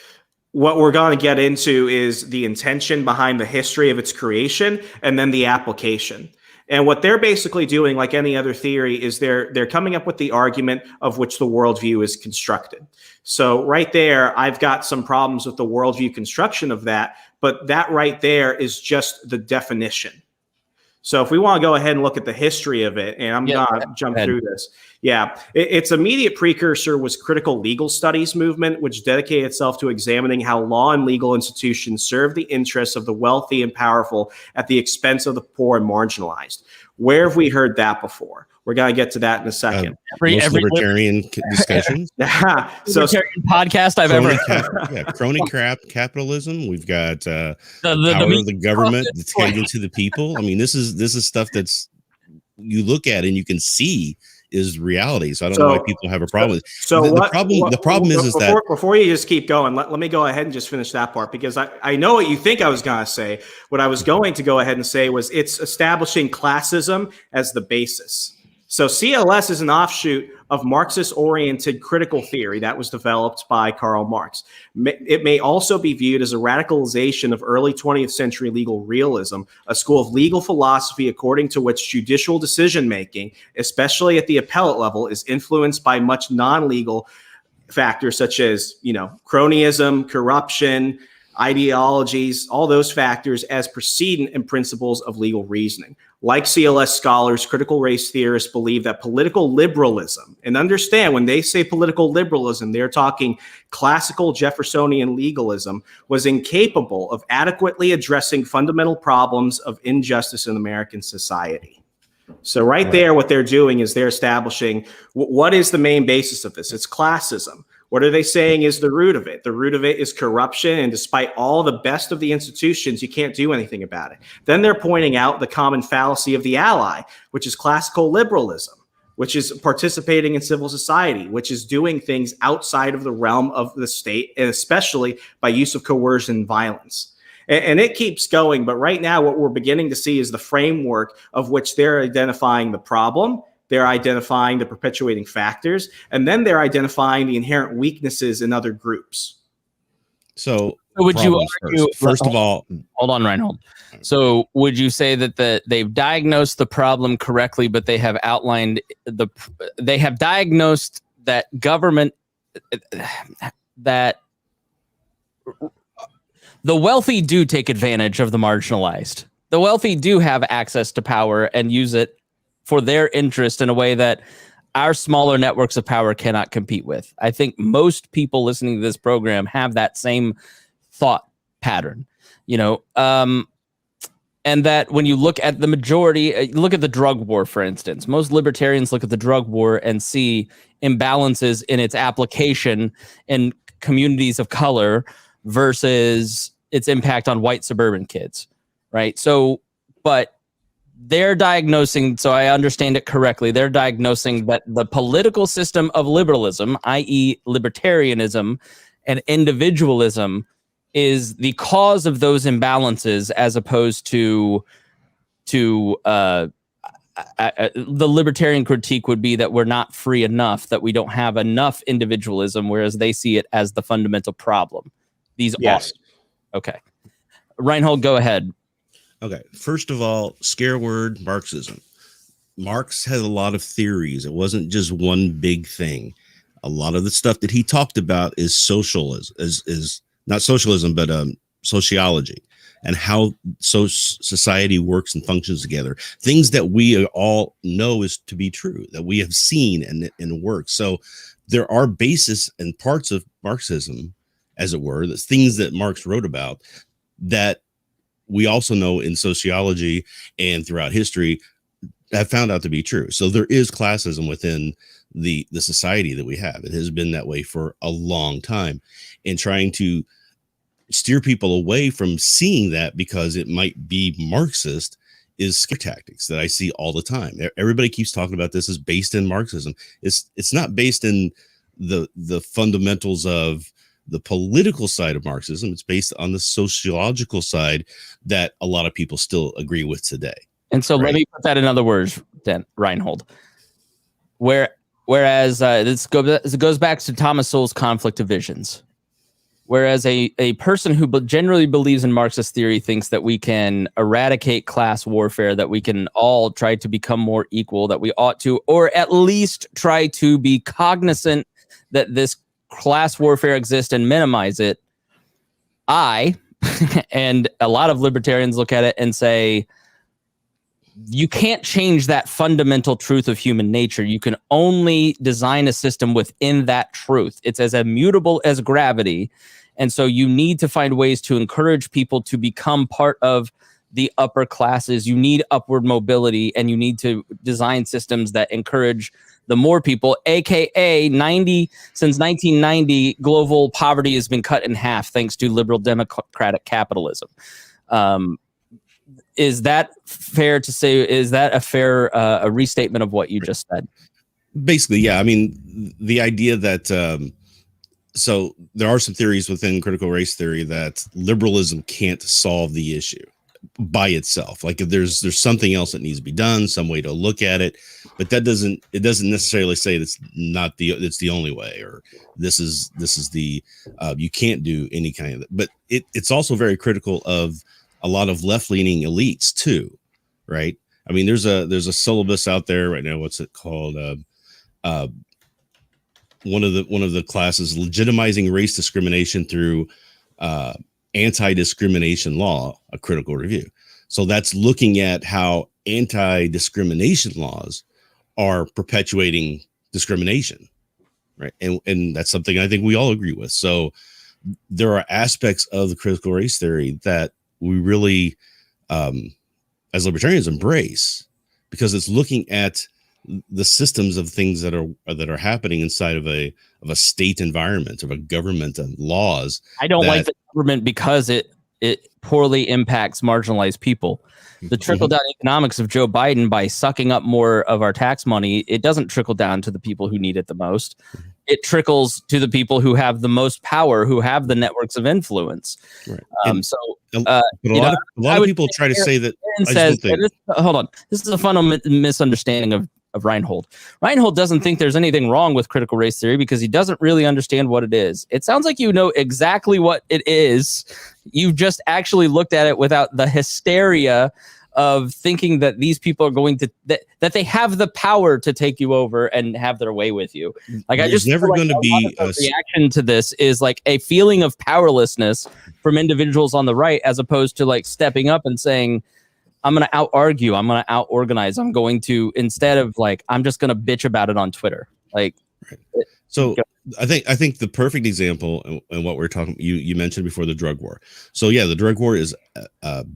What we're going to get into is the intention behind the history of its creation and then the application. And what they're basically doing, like any other theory, is they're coming up with the argument of which the worldview is constructed. So right there, I've got some problems with the worldview construction of that, but that right there is just the definition. So if we want to go ahead and look at the history of it, and I'm going to jump through this. Yeah, its immediate precursor was critical legal studies movement, which dedicated itself to examining how law and legal institutions serve the interests of the wealthy and powerful at the expense of the poor and marginalized. Where have we heard that before? We're going to get to that in a second. Every libertarian discussions. Libertarian podcast I've ever heard. Crony crap capitalism. We've got the power of the government tending to the people. I mean, this is stuff that's you look at and you can see is reality. So I don't know why people have a problem with it. So the problem is that before you just keep going, let me go ahead and just finish that part because I know what you think I was going to say. What I was going to go ahead and say was it's establishing classism as the basis. So CLS is an offshoot of Marxist-oriented critical theory that was developed by Karl Marx. It may also be viewed as a radicalization of early 20th century legal realism, a school of legal philosophy according to which judicial decision-making, especially at the appellate level, is influenced by much non-legal factors such as, cronyism, corruption, ideologies, all those factors as precedent and principles of legal reasoning. Like CLS scholars, critical race theorists believe that political liberalism, and understand when they say political liberalism, they're talking classical Jeffersonian legalism, was incapable of adequately addressing fundamental problems of injustice in American society. So right there, what they're doing is they're establishing what is the main basis of this? It's classism. What are they saying is the root of it? The root of it is corruption, and despite all the best of the institutions, you can't do anything about it. Then they're pointing out the common fallacy of the ally, which is classical liberalism, which is participating in civil society, which is doing things outside of the realm of the state, and especially by use of coercion and violence. And it keeps going, but right now what we're beginning to see is the framework of which they're identifying the problem, they're identifying the perpetuating factors, and then they're identifying the inherent weaknesses in other groups. So would you argue, first of all, hold on, Rhinehold. So would you say that they've diagnosed the problem correctly, but they have outlined they have diagnosed that government, that the wealthy do take advantage of the marginalized. The wealthy do have access to power and use it for their interest in a way that our smaller networks of power cannot compete with. I think most people listening to this program have that same thought pattern, and that when you look at the majority, look at the drug war, for instance, most libertarians look at the drug war and see imbalances in its application in communities of color versus its impact on white suburban kids, right? So, but they're diagnosing, so I understand it correctly, they're diagnosing that the political system of liberalism, i.e. libertarianism and individualism, is the cause of those imbalances, as opposed to the libertarian critique would be that we're not free enough, that we don't have enough individualism, whereas they see it as the fundamental problem. These are. Okay. Rhinehold, go ahead. Okay. First of all, scare word Marxism. Marx had a lot of theories. It wasn't just one big thing. a lot of the stuff that he talked about is is not socialism, but sociology, and how society works and functions together. Things that we all know is to be true, that we have seen and work. So there are bases and parts of Marxism, as it were, the things that Marx wrote about that we also know in sociology and throughout history have found out to be true. So there is classism within the society that we have. It has been that way for a long time, and trying to steer people away from seeing that because it might be Marxist is scare tactics that I see all the time. Everybody keeps talking about this is based in Marxism. It's not based in the fundamentals of the political side of Marxism. It's based on the sociological side that a lot of people still agree with today. And so let me put that in other words, then, Rhinehold. Whereas this goes back to Thomas Sowell's conflict of visions. Whereas a person who generally believes in Marxist theory thinks that we can eradicate class warfare, that we can all try to become more equal, that we ought to, or at least try to be cognizant that this class warfare exists and minimize it. I and a lot of libertarians look at it and say, you can't change that fundamental truth of human nature. You can only design a system within that truth. It's as immutable as gravity. And so you need to find ways to encourage people to become part of the upper classes. You need upward mobility, and you need to design systems that encourage the more people, aka since 1990, global poverty has been cut in half thanks to liberal democratic capitalism. Is that fair to say? Is that a fair a restatement of what you just said? Basically, yeah. I mean, the idea that so there are some theories within critical race theory that liberalism can't solve the issue by itself. Like if there's something else that needs to be done, some way to look at it, but it doesn't necessarily say it's the only way, or this is the you can't do any kind of. But it's also very critical of a lot of left-leaning elites too, right? I mean, there's a syllabus out there right now. What's it called? One of the classes, legitimizing race discrimination through anti-discrimination law, a critical review. So that's looking at how anti-discrimination laws are perpetuating discrimination, right? And that's something I think we all agree with. So there are aspects of the critical race theory that we really, as libertarians, embrace, because it's looking at the systems of things that are happening inside of a state environment, of a government and laws. I don't like the government because it poorly impacts marginalized people. The trickle down economics of Joe Biden, by sucking up more of our tax money, it doesn't trickle down to the people who need it the most. It trickles to the people who have the most power, who have the networks of influence. Right. But a lot of people try to say that. Hold on. This is a fundamental misunderstanding of Rhinehold. Rhinehold doesn't think there's anything wrong with critical race theory because he doesn't really understand what it is. It sounds like you know exactly what it is. You've just actually looked at it without the hysteria of thinking that these people are going to that they have the power to take you over and have their way with you. Like, I just never going to be a reaction to this is like a feeling of powerlessness from individuals on the right, as opposed to like stepping up and saying, I'm going to out argue, I'm going to out organize, I'm going to, instead of like, I'm just going to bitch about it on Twitter. Like, so I think the perfect example and what we're talking, you mentioned before, the drug war. So yeah, the drug war is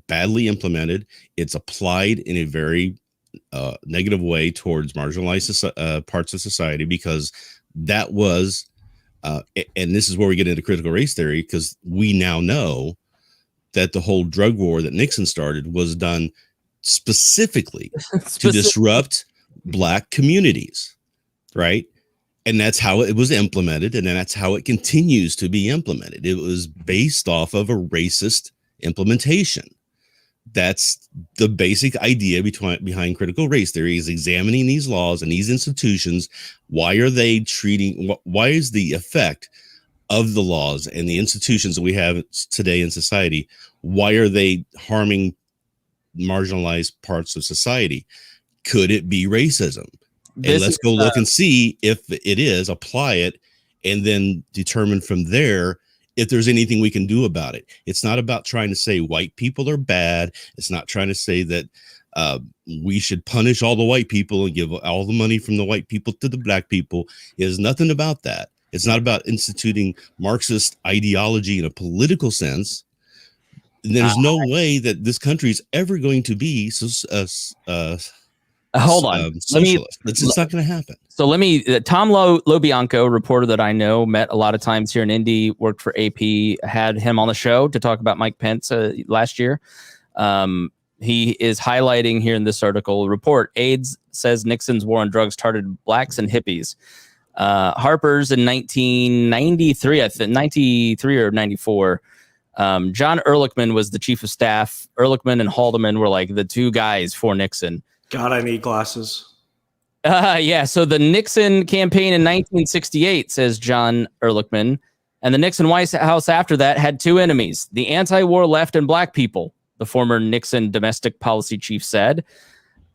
badly implemented. It's applied in a very negative way towards marginalized parts of society, because that was, and this is where we get into critical race theory, because we now know that the whole drug war that Nixon started was done specifically to disrupt Black communities, right? And that's how it was implemented, and that's how it continues to be implemented. It was based off of a racist implementation. That's the basic idea behind critical race theory, is examining these laws and these institutions. Why are they treating, why is the effect of the laws and the institutions that we have today in society, why are they harming marginalized parts of society? Could it be racism? Hey, let's go look and see if it is, apply it, and then determine from there if there's anything we can do about it. It's not about trying to say white people are bad. It's not trying to say that we should punish all the white people and give all the money from the white people to the black people. It is nothing about that. It's not about instituting Marxist ideology in a political sense. There's no way that this country is ever going to be hold on. Socialist. It's not going to happen. So let me. Tom Lobianco, reporter that I know, met a lot of times here in Indy, worked for AP, had him on the show to talk about Mike Pence last year. He is highlighting here in this article report. AIDS says Nixon's war on drugs targeted blacks and hippies. Harper's in 1993, I think 93 or 94. John Ehrlichman was the chief of staff. Ehrlichman and Haldeman were like the two guys for Nixon. God, I need glasses. Yeah. So the Nixon campaign in 1968, says John Ehrlichman, and the Nixon White House after that had two enemies: the anti-war left and black people. The former Nixon domestic policy chief said.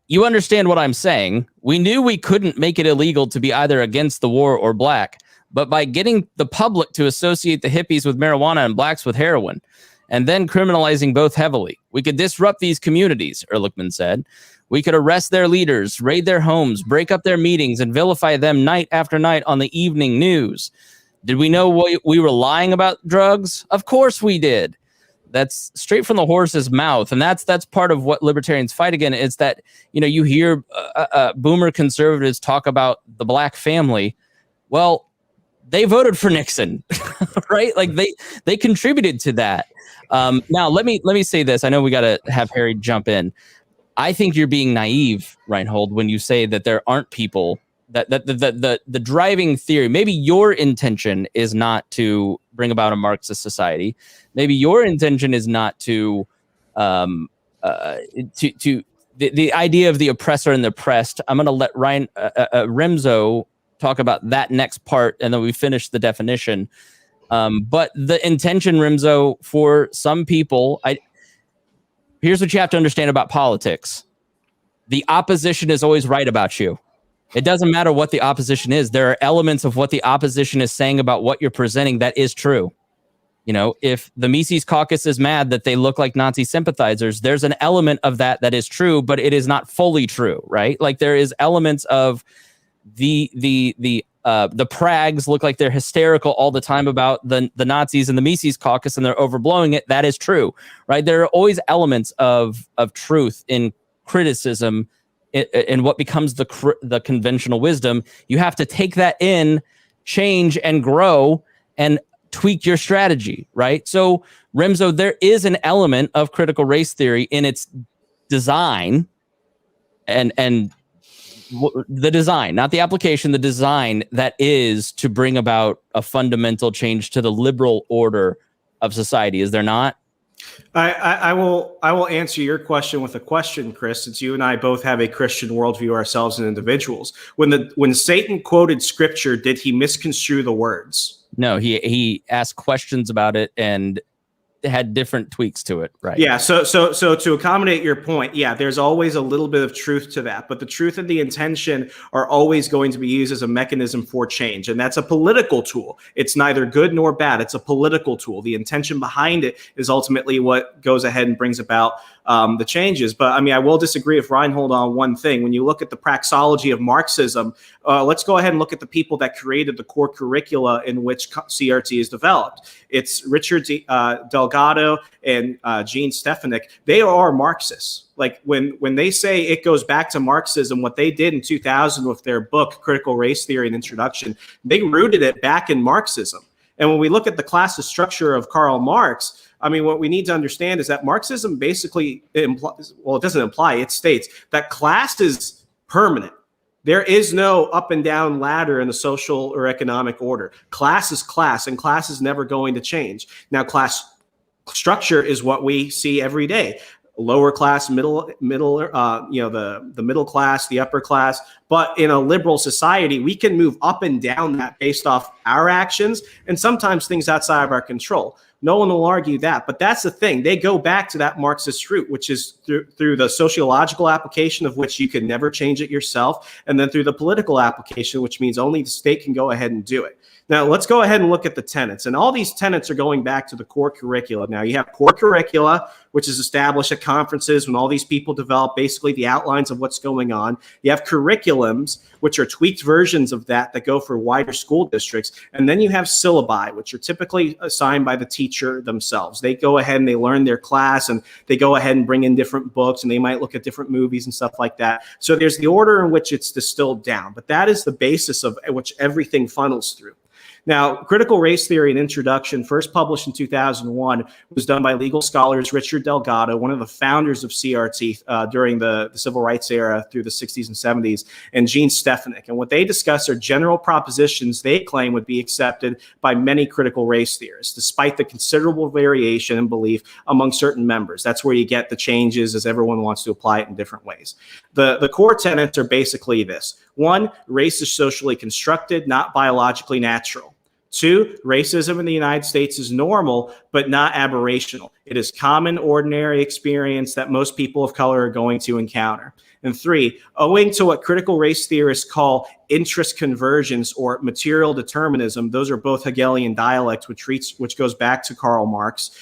You understand what I'm saying? We knew we couldn't make it illegal to be either against the war or black, but by getting the public to associate the hippies with marijuana and blacks with heroin, and then criminalizing both heavily, we could disrupt these communities, Ehrlichman said. We could arrest their leaders, raid their homes, break up their meetings, and vilify them night after night on the evening news. Did we know we were lying about drugs? Of course we did. That's straight from the horse's mouth. And that's part of what libertarians fight against. It's that, you hear boomer conservatives talk about the black family. Well, they voted for Nixon, right? Like they contributed to that. Now, let me say this. I know we got to have Harry jump in. I think you're being naive, Rhinehold, when you say that there aren't people that the driving theory. Maybe your intention is not to bring about a Marxist society. Maybe your intention is not to the idea of the oppressor and the oppressed. I'm going to let Rimzo talk about that next part, and then we finish the definition. But the intention, Rimzo, for some people, here's what you have to understand about politics. The opposition is always right about you. It doesn't matter what the opposition is. There are elements of what the opposition is saying about what you're presenting that is true. If the Mises Caucus is mad that they look like Nazi sympathizers, there's an element of that is true, but it is not fully true, right? Like there is elements of the Prags look like they're hysterical all the time about the Nazis and the Mises Caucus, and they're overblowing it. That is true, right? There are always elements of truth in criticism in what becomes the conventional wisdom. You have to take that in, change and grow and tweak your strategy, right? So, Rimzo, there is an element of critical race theory in its design and the design, not the application, the design that is to bring about a fundamental change to the liberal order of society. Is there not? I will answer your question with a question, Chris, since you and I both have a Christian worldview ourselves and individuals. When Satan quoted scripture, did he misconstrue the words? No, he asked questions about it and had different tweaks to it, right? Yeah, so to accommodate your point, yeah, there's always a little bit of truth to that, but the truth and the intention are always going to be used as a mechanism for change, and that's a political tool. It's neither good nor bad. It's a political tool. The intention behind it is ultimately what goes ahead and brings about the changes. But I mean, I will disagree with Rhinehold on one thing. When you look at the praxeology of Marxism, let's go ahead and look at the people that created the core curricula in which CRT is developed. It's Richard Delgado and Gene Stefanik. They are Marxists. Like when they say it goes back to Marxism, what they did in 2000 with their book, Critical Race Theory and Introduction, they rooted it back in Marxism. And when we look at the classist structure of Karl Marx, I mean, what we need to understand is that Marxism basically implies, well, it doesn't imply, it states that class is permanent. There is no up and down ladder in the social or economic order. Class is class, and class is never going to change. Now, class structure is what we see every day. Lower class, middle, the middle class, the upper class. But in a liberal society, we can move up and down that based off our actions and sometimes things outside of our control. No one will argue that. But that's the thing. They go back to that Marxist root, which is through the sociological application, of which you can never change it yourself, and then through the political application, which means only the state can go ahead and do it. Now, let's go ahead and look at the tenets. And all these tenets are going back to the core curricula. Now, you have core curricula, which is established at conferences when all these people develop basically the outlines of what's going on. You have curriculums, which are tweaked versions of that go for wider school districts. And then you have syllabi, which are typically assigned by the teacher themselves. They go ahead and they learn their class, and they go ahead and bring in different books, and they might look at different movies and stuff like that. So there's the order in which it's distilled down. But that is the basis of which everything funnels through. Now, Critical Race Theory, an introduction, first published in 2001, was done by legal scholars Richard Delgado, one of the founders of CRT during the civil rights era through the 60s and 70s, and Gene Stefanik. And what they discuss are general propositions they claim would be accepted by many critical race theorists, despite the considerable variation in belief among certain members. That's where you get the changes, as everyone wants to apply it in different ways. The core tenets are basically this. 1, race is socially constructed, not biologically natural. 2, racism in the United States is normal, but not aberrational. It is common, ordinary experience that most people of color are going to encounter. And 3, owing to what critical race theorists call interest convergence or material determinism, those are both Hegelian dialects, which goes back to Karl Marx.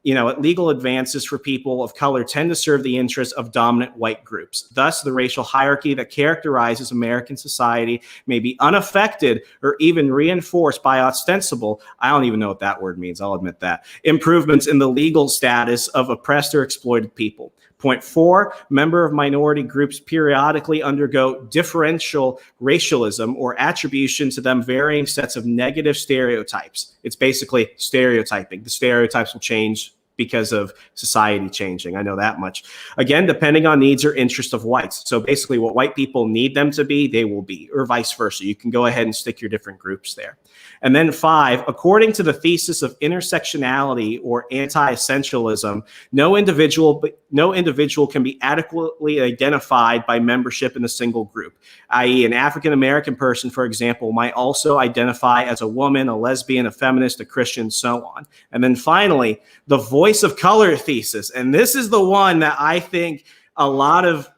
Legal advances for people of color tend to serve the interests of dominant white groups. Thus, the racial hierarchy that characterizes American society may be unaffected or even reinforced by ostensible, I don't even know what that word means, I'll admit that, improvements in the legal status of oppressed or exploited people. Point 4, member of minority groups periodically undergo differential racialism or attribution to them varying sets of negative stereotypes. It's basically stereotyping. The stereotypes will change because of society changing. I know that much. Again, depending on needs or interest of whites. So basically what white people need them to be, they will be, or vice versa. You can go ahead and stick your different groups there. And then 5, according to the thesis of intersectionality or anti-essentialism, no individual can be adequately identified by membership in a single group, i.e. an African-American person, for example, might also identify as a woman, a lesbian, a feminist, a Christian, so on. And then finally, the voice of color thesis. And this is the one that I think a lot of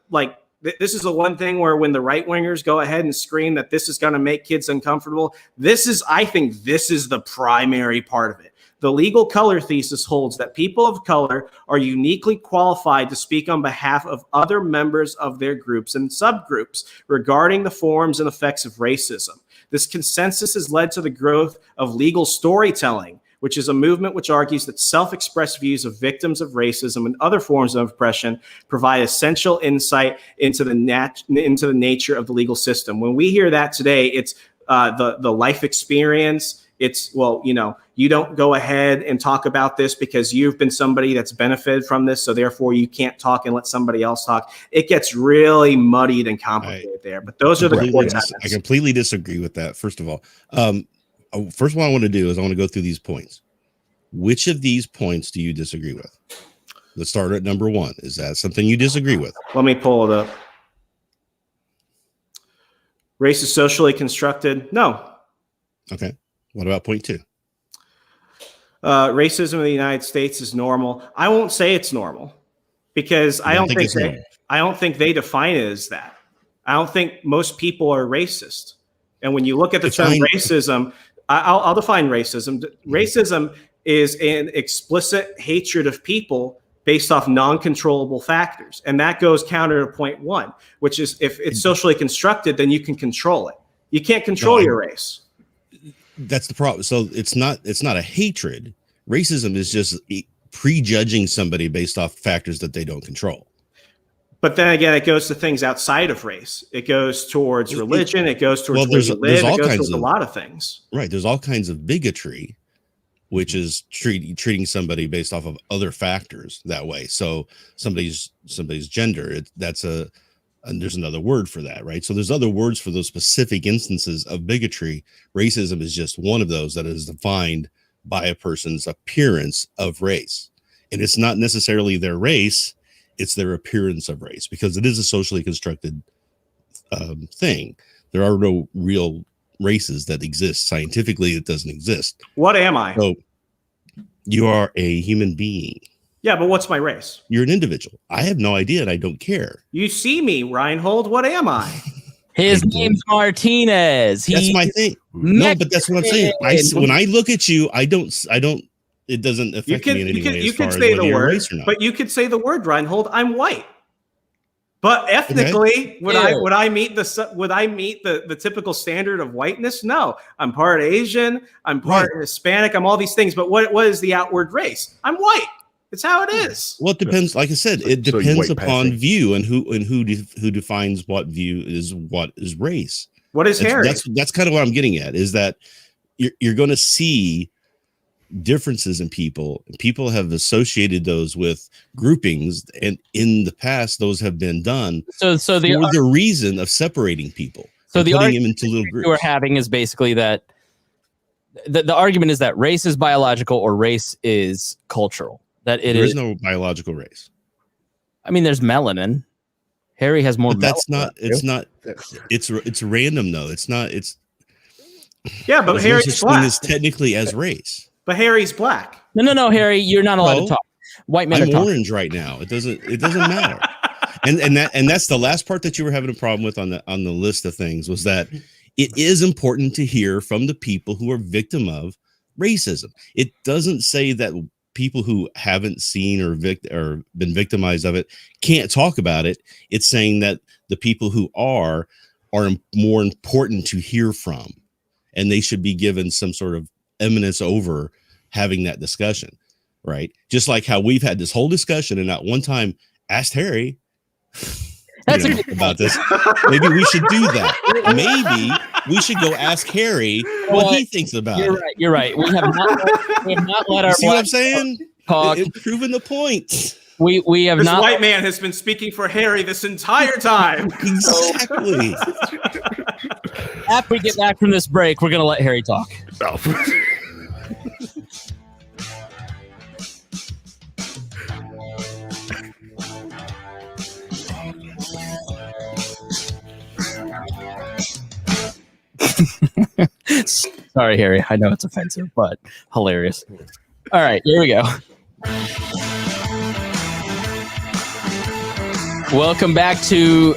this is the one thing where when the right wingers go ahead and scream that this is going to make kids uncomfortable, I think this is the primary part of it. The legal color thesis holds that people of color are uniquely qualified to speak on behalf of other members of their groups and subgroups regarding the forms and effects of racism. This consensus has led to the growth of legal storytelling, which is a movement which argues that self-expressed views of victims of racism and other forms of oppression provide essential insight into the nature of the legal system. When we hear that today, it's the life experience. It's, you don't go ahead and talk about this because you've been somebody that's benefited from this, so therefore you can't talk and let somebody else talk. It gets really muddied and complicated there. But those are the core tenets. I completely disagree with that, first of all. First, what I want to do is I want to go through these points. Which of these points do you disagree with? Let's start at number 1. Is that something you disagree with? Let me pull it up. Race is socially constructed? No. Okay. What about point 2? Racism in the United States is normal. I won't say it's normal because I don't think they define it as that. I don't think most people are racist. And when you look at the term racism, I'll define racism. Racism is an explicit hatred of people based off non-controllable factors. And that goes counter to point 1, which is if it's socially constructed, then you can control it. You can't control your race. That's the problem. So it's not a hatred. Racism is just prejudging somebody based off factors that they don't control. But then again, it goes to things outside of race. It goes towards religion. It goes towards where you live. It goes towards a lot of things. Right. There's all kinds of bigotry, which is treating somebody based off of other factors that way. So somebody's gender, and there's another word for that, right? So there's other words for those specific instances of bigotry. Racism is just one of those that is defined by a person's appearance of race. And it's not necessarily their race, it's their appearance of race, because it is a socially constructed thing. There are no real races that exist. Scientifically, it doesn't exist. What am I? So You are a human being. Yeah, but what's my race? You're an individual. I have no idea, and I don't care. You see me, Rhinehold. What am I? His name's Martinez. That's my thing. No, but that's what I'm saying. When I look at you, I don't. It doesn't affect me in any way. You could say the word, but you could say the word, Rhinehold. I'm white. But ethnically, would I meet the typical standard of whiteness? No, I'm part Asian. I'm part Hispanic. I'm all these things. But what is the outward race? I'm white. It's how it is. Well, it depends. Like I said, it depends upon view and who defines what is race. What is Harry? That's kind of what I'm getting at. Is that you're going to see differences in people. People have associated those with groupings, and in the past, those have been done for the reason of separating people. So the putting them into little groups. We're having is basically that the argument is that race is biological or race is cultural. That there is no biological race. I mean, there's melanin. Harry has more. But that's not. It's not. It's random though. It's not. It's. Yeah, but Harry's black. Is technically as race. But Harry's black. No, Harry, you're not allowed to talk. White men I'm are orange right now. It doesn't matter. and that's the last part that you were having a problem with on the list of things was that it is important to hear from the people who are victim of racism. It doesn't say that people who haven't seen or been victimized of it can't talk about it. It's saying that the people who are more important to hear from, and they should be given some sort of eminence over having that discussion, right? Just like how we've had this whole discussion and at one time asked Harry about this. Maybe we should do that. Maybe we should go ask Harry what he thinks about it. You're right. We have not let our see what I'm saying? Talk. It's proven the point. We have this not. This white man has been speaking for Harry this entire time. Exactly. After we get back from this break, we're going to let Harry talk. Oh. Sorry, Harry. I know it's offensive, but hilarious. All right, here we go. Welcome back to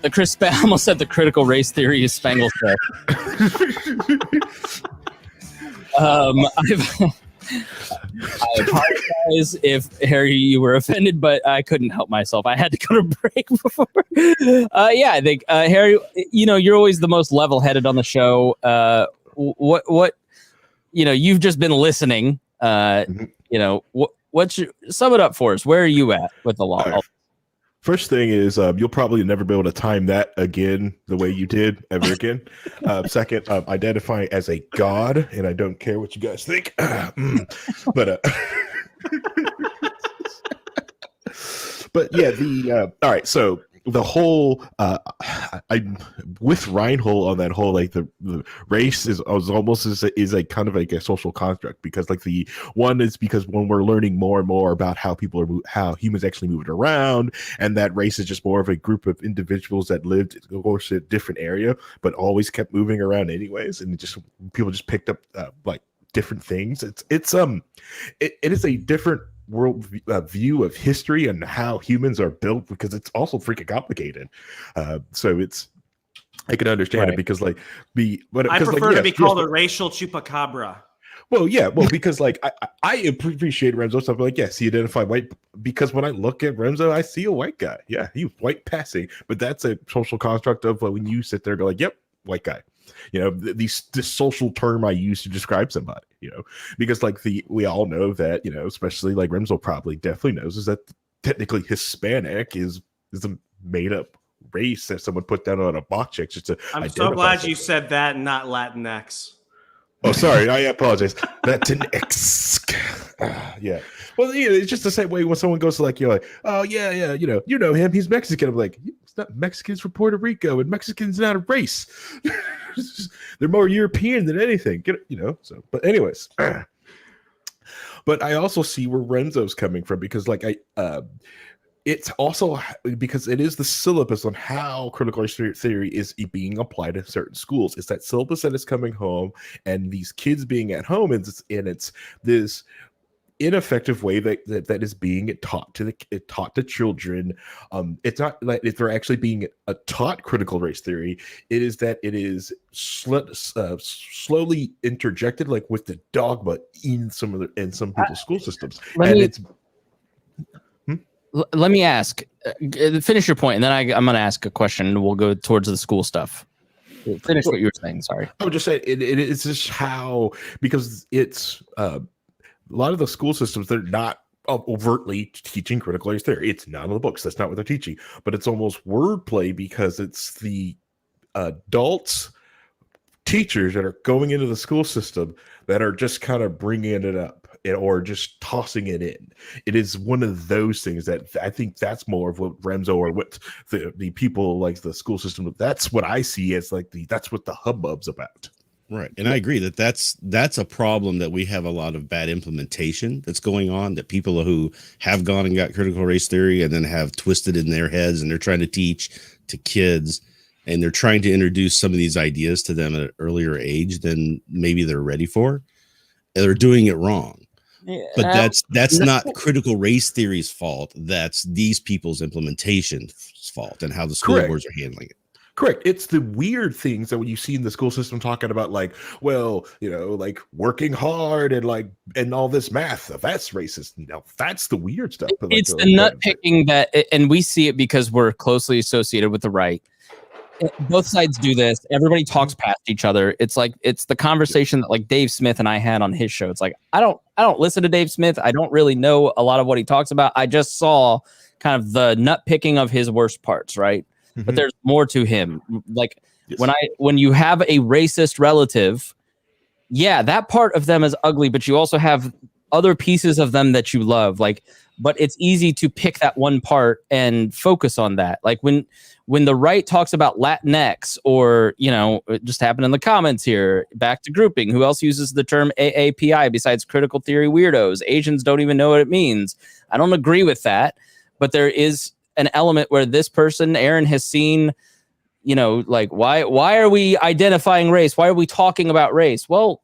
the I almost said the critical race theory is Spangle show. I apologize if Harry, you were offended, but I couldn't help myself. I had to go to break before. I think Harry, you're always the most level-headed on the show. What you've just been listening. What's sum it up for us? Where are you at with the law? Right. First thing is you'll probably never be able to time that again the way you did ever again. Second, identifying as a god, and I don't care what you guys think. But yeah, all right, so the whole I'm with Rhinehold on that whole like the race is almost is a kind of like a social construct, because like the one is because when we're learning more and more about how how humans actually moving around, and that race is just more of a group of individuals that lived of course in a different area but always kept moving around anyways, and people just picked up like different things. It is a different world view of history and how humans are built, because it's also freaking complicated. So I can understand it, because like I prefer to be called a racial chupacabra. Well, yeah, because like I appreciate Remso stuff, but like yes, he identified white, because when I look at Remso, I see a white guy. Yeah, he's white passing, but that's a social construct of when you sit there and go like, yep, white guy. This social term I use to describe somebody, because like we all know that, especially like Remso probably definitely knows, is that technically Hispanic is a made up race that someone put down on a box check just to I'm so glad you said that and not Latinx. Oh, sorry. I apologize. Latinx. Yeah. Well, it's just the same way when someone goes to like, you're like, oh yeah, you know him. He's Mexican. I'm like, it's not Mexicans from Puerto Rico, and Mexicans not a race. They're more European than anything. So, but anyways. But I also see where Renzo's coming from, because like it's also because it is the syllabus on how critical race theory is being applied in certain schools. It's that syllabus that is coming home, and these kids being at home, and it's this ineffective way that is being taught to children. It's not like if they're actually being taught critical race theory. It is that it is slowly interjected, like with the dogma in some people's school systems. Let me ask. Finish your point, and then I'm going to ask a question, and we'll go towards the school stuff. Finish what you were saying. Sorry. I would just say it's just how, because it's a lot of the school systems, they're not overtly teaching critical race theory. It's not in the books. That's not what they're teaching. But it's almost wordplay, because it's the adults, teachers that are going into the school system that are just kind of bringing it up or just tossing it in. It is one of those things that I think that's more of what Remso or what the people like the school system. That's what I see as like that's what the hubbub's about. Right. And I agree that's a problem, that we have a lot of bad implementation that's going on, that people who have gone and got critical race theory and then have twisted in their heads, and they're trying to teach to kids, and they're trying to introduce some of these ideas to them at an earlier age than maybe they're ready for. And they're doing it wrong. Yeah. But that's not critical race theory's fault. That's these people's implementation's fault, and how the school boards are handling it. Correct. It's the weird things that when you see in the school system talking about, like, well, like working hard and all this math, that's racist. Now that's the weird stuff. It's the nut picking that, and we see it because we're closely associated with the right. Both sides do this. Everybody talks past each other. It's like, it's the conversation that like Dave Smith and I had on his show. It's like, I don't listen to Dave Smith. I don't really know a lot of what he talks about. I just saw kind of the nut picking of his worst parts, right? Mm-hmm. But there's more to him. Like when you have a racist relative, yeah, that part of them is ugly, but you also have other pieces of them that you love. Like, but it's easy to pick that one part and focus on that. Like when the right talks about Latinx, or, it just happened in the comments here, back to grouping. Who else uses the term AAPI besides critical theory weirdos? Asians don't even know what it means. I don't agree with that, but there is an element where this person, Aaron, has seen, like, why are we identifying race? Why are we talking about race? Well,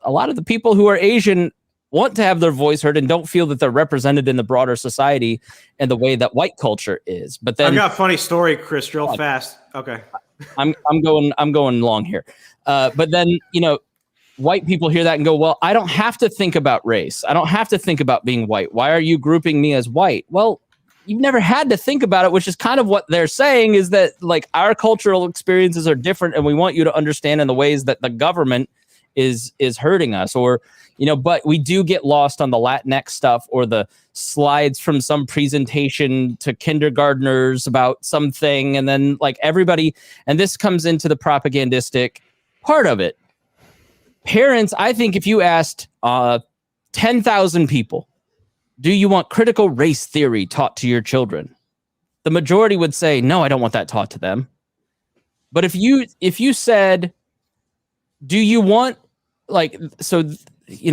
a lot of the people who are Asian want to have their voice heard and don't feel that they're represented in the broader society in the way that white culture is. But then I've got a funny story, Chris, real fast. Okay. I'm going long here. But then, white people hear that and go, well, I don't have to think about race. I don't have to think about being white. Why are you grouping me as white? Well, you've never had to think about it, which is kind of what they're saying, is that like our cultural experiences are different, and we want you to understand in the ways that the government is hurting us, or but we do get lost on the Latinx stuff, or the slides from some presentation to kindergartners about something, and then like everybody, and this comes into the propagandistic part of it. Parents, I think if you asked 10,000 people, do you want critical race theory taught to your children? The majority would say, no, I don't want that taught to them. But if you said, do you want, like, so,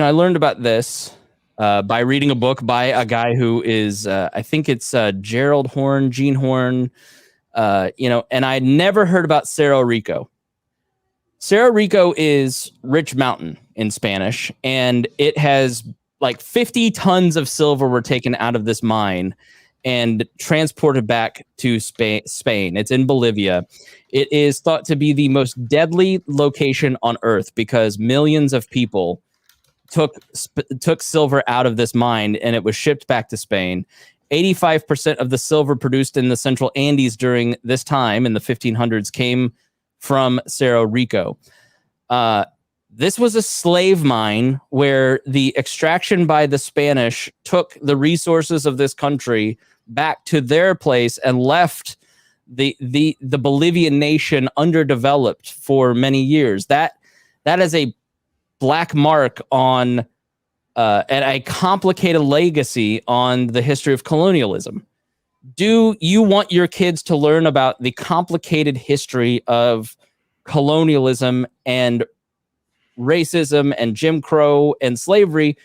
I learned about this by reading a book by a guy who is, I think it's Gene Horn, and I never heard about Cerro Rico. Cerro Rico is Rich Mountain in Spanish, and it has like 50 tons of silver were taken out of this mine and transported back to Spain. It's in Bolivia. It is thought to be the most deadly location on Earth because millions of people took silver out of this mine, and it was shipped back to Spain. 85% of the silver produced in the Central Andes during this time in the 1500s came from Cerro Rico. This was a slave mine where the extraction by the Spanish took the resources of this country back to their place and left the Bolivian nation underdeveloped for many years. That is a black mark on and a complicated legacy on the history of colonialism. Do you want your kids to learn about the complicated history of colonialism and racism and Jim Crow and slavery?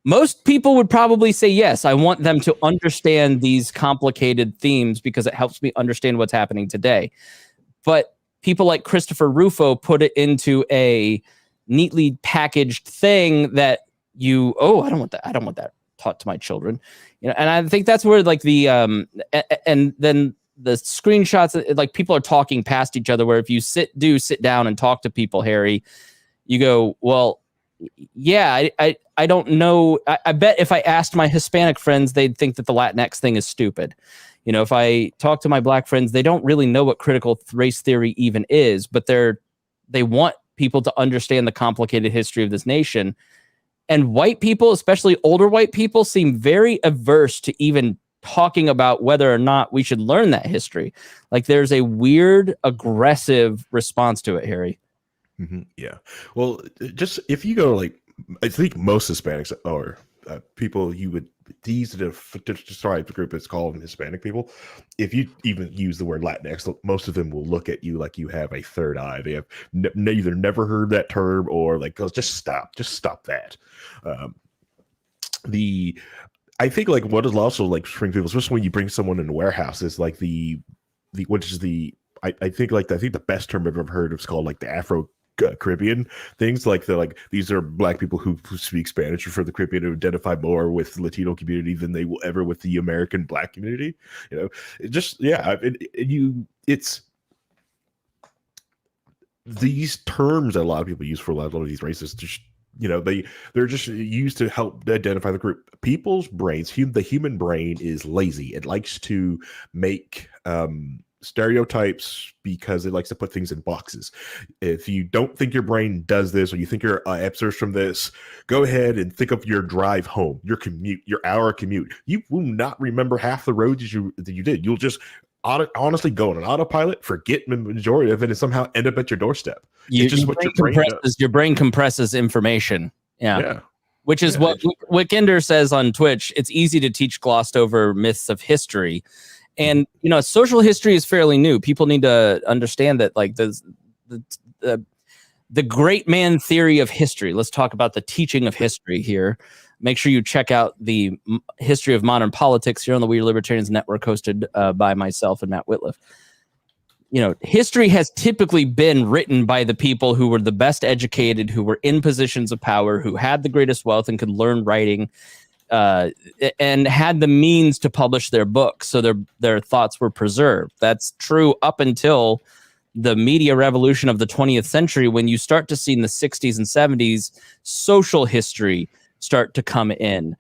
Most people would probably say yes. I want them to understand these complicated themes because it helps me understand what's happening today. But people like Christopher Rufo put it into a neatly packaged thing that I don't want that. I don't want that taught to my children. And I think that's where like and then the screenshots, like people are talking past each other, where if you sit down and talk to people, Harry, you go, well, yeah, I don't know. I bet if I asked my Hispanic friends, they'd think that the Latinx thing is stupid. If I talk to my Black friends, they don't really know what critical race theory even is, but they want people to understand the complicated history of this nation. And white people, especially older white people, seem very averse to even talking about whether or not we should learn that history. Like there's a weird, aggressive response to it, Harry. Mm-hmm. Yeah. Well, just if you go like, I think most Hispanics or people you would these to describe the group that's called Hispanic people. If you even use the word Latinx, most of them will look at you like you have a third eye. They have either never heard that term or like, just stop that. I think like what is also like bring people, especially when you bring someone in the warehouse, is like I think the best term I've ever heard is called like the Afro Caribbean things, like these are Black people who speak Spanish for the Caribbean, who identify more with the Latino community than they will ever with the American Black community. It's these terms that a lot of people use for a lot of these races. They're just used to help identify the group. People's brains, the human brain is lazy. It likes to make stereotypes because it likes to put things in boxes. If you don't think your brain does this, or you think you're absurd from this, go ahead and think of your drive home, your commute, your hour commute. You will not remember half the roads that you did. You'll just honestly go on an autopilot, forget the majority of it, and somehow end up at your doorstep. It's just what your brain does. Your brain compresses information. Yeah. Which is what Wickender says on Twitch. It's easy to teach glossed over myths of history. And, social history is fairly new. People need to understand that, like, the great man theory of history. Let's talk about the teaching of history here. Make sure you check out the history of modern politics here on the We Are Libertarians Network, hosted by myself and Matt Whitliff. History has typically been written by the people who were the best educated, who were in positions of power, who had the greatest wealth and could learn writing, and had the means to publish their books, so their thoughts were preserved. That's true up until the media revolution of the 20th century, when you start to see in the 60s and 70s social history start to come in,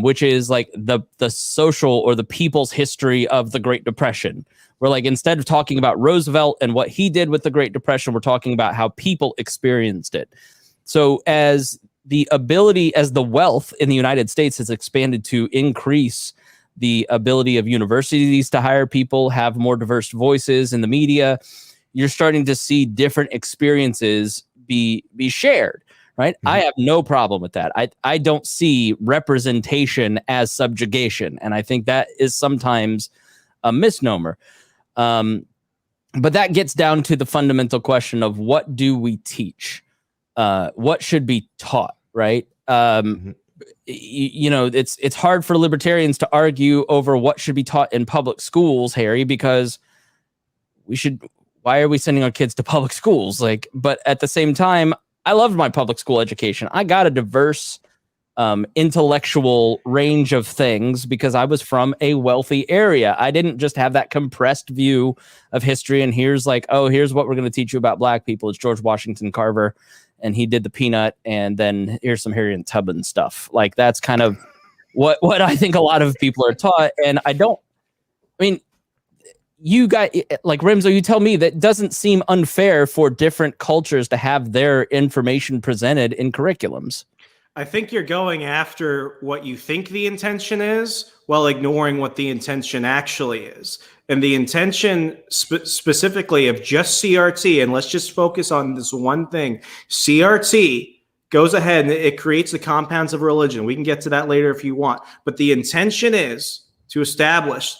which is like the social or the people's history of the Great Depression. We're like, instead of talking about Roosevelt and what he did with the Great Depression, we're talking about how people experienced it. So as the wealth in the United States has expanded to increase the ability of universities to hire people, have more diverse voices in the media, you're starting to see different experiences be shared, right? Mm-hmm. I have no problem with that. I don't see representation as subjugation, and I think that is sometimes a misnomer. But that gets down to the fundamental question of what do we teach? What should be taught, right? It's hard for libertarians to argue over what should be taught in public schools, Harry, because why are we sending our kids to public schools? But at the same time, I loved my public school education. I got a diverse intellectual range of things because I was from a wealthy area. I didn't just have that compressed view of history and here's what we're going to teach you about Black people. It's George Washington Carver, and he did the peanut, and then here's some Harriet Tubman stuff. Like, that's kind of what I think a lot of people are taught. And you guys, like Rimzo, you tell me that doesn't seem unfair for different cultures to have their information presented in curriculums. I think you're going after what you think the intention is while ignoring what the intention actually is. And the intention specifically of just CRT, and let's just focus on this one thing. CRT goes ahead and it creates the compounds of religion. We can get to that later if you want. But the intention is to establish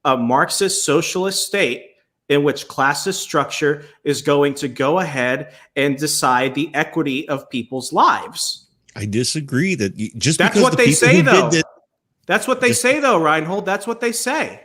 a Marxist socialist state in which classist structure is going to go ahead and decide the equity of people's lives. I disagree that just That's because what the they people say, who though. did this, That's what they say, though, Rhinehold. That's what they say.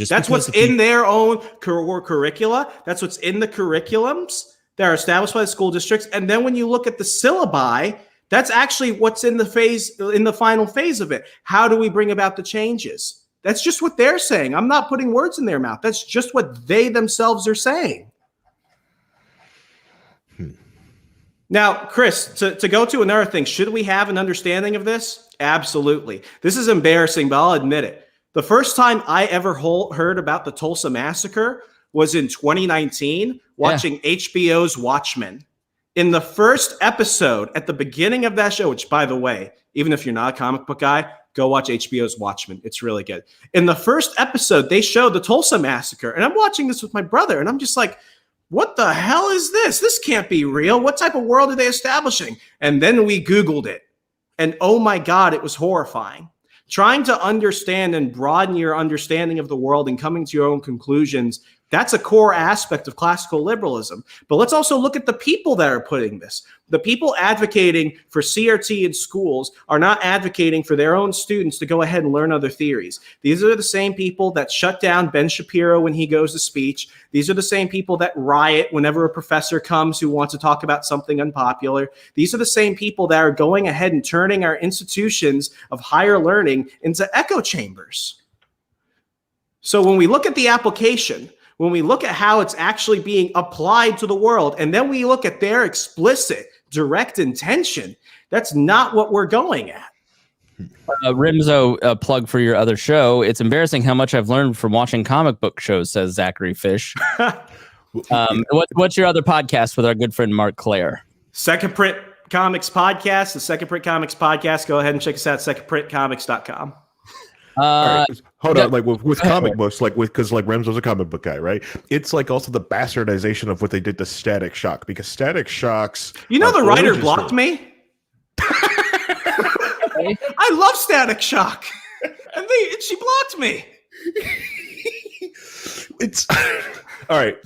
That's what's in their own curricula. That's what's in the curriculums that are established by the school districts. And then when you look at the syllabi, that's actually what's in the final phase of it. How do we bring about the changes? That's just what they're saying. I'm not putting words in their mouth. That's just what they themselves are saying. Now, Chris, to go to another thing, should we have an understanding of this? Absolutely. This is embarrassing, but I'll admit it. The first time I ever heard about the Tulsa Massacre was in 2019, watching HBO's Watchmen. In the first episode, at the beginning of that show, which, by the way, even if you're not a comic book guy, go watch HBO's Watchmen. It's really good. In the first episode, they showed the Tulsa Massacre, and I'm watching this with my brother, and I'm just like, what the hell is this? This can't be real. What type of world are they establishing? And then we Googled it, and oh my God, it was horrifying. Trying to understand and broaden your understanding of the world and coming to your own conclusions, that's a core aspect of classical liberalism. But let's also look at the people that are putting this. The people advocating for CRT in schools are not advocating for their own students to go ahead and learn other theories. These are the same people that shut down Ben Shapiro when he goes to speech. These are the same people that riot whenever a professor comes who wants to talk about something unpopular. These are the same people that are going ahead and turning our institutions of higher learning into echo chambers. So when we look at the application, when we look at how it's actually being applied to the world, and then we look at their explicit, direct intention, that's not what we're going at. Rimzo, a plug for your other show. It's embarrassing how much I've learned from watching comic book shows, says Zachary Fish. What's your other podcast with our good friend Mark Claire? Second Print Comics Podcast, the Second Print Comics Podcast. Go ahead and check us out, secondprintcomics.com. Right, hold on, like with comic books, because Remso's a comic book guy, right? It's like also the bastardization of what they did to Static Shock, because Static Shock's the writer blocked me. I love Static Shock, and she blocked me. It's all right.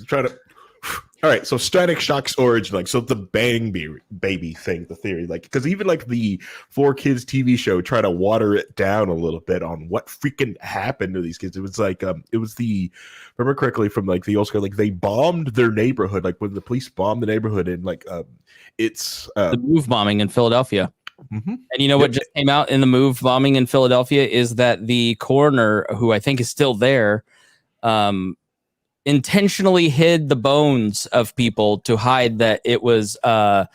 All right, so Static Shock's origin, so the Bang Baby thing, the theory, because even the 4Kids TV show tried to water it down a little bit on what freaking happened to these kids. It was remember correctly from the old school, they bombed their neighborhood, when the police bombed the neighborhood, and it's the move bombing in Philadelphia. Mm-hmm. And you know what just came out in the move bombing in Philadelphia is that the coroner, who I think is still there, intentionally hid the bones of people to hide that it was a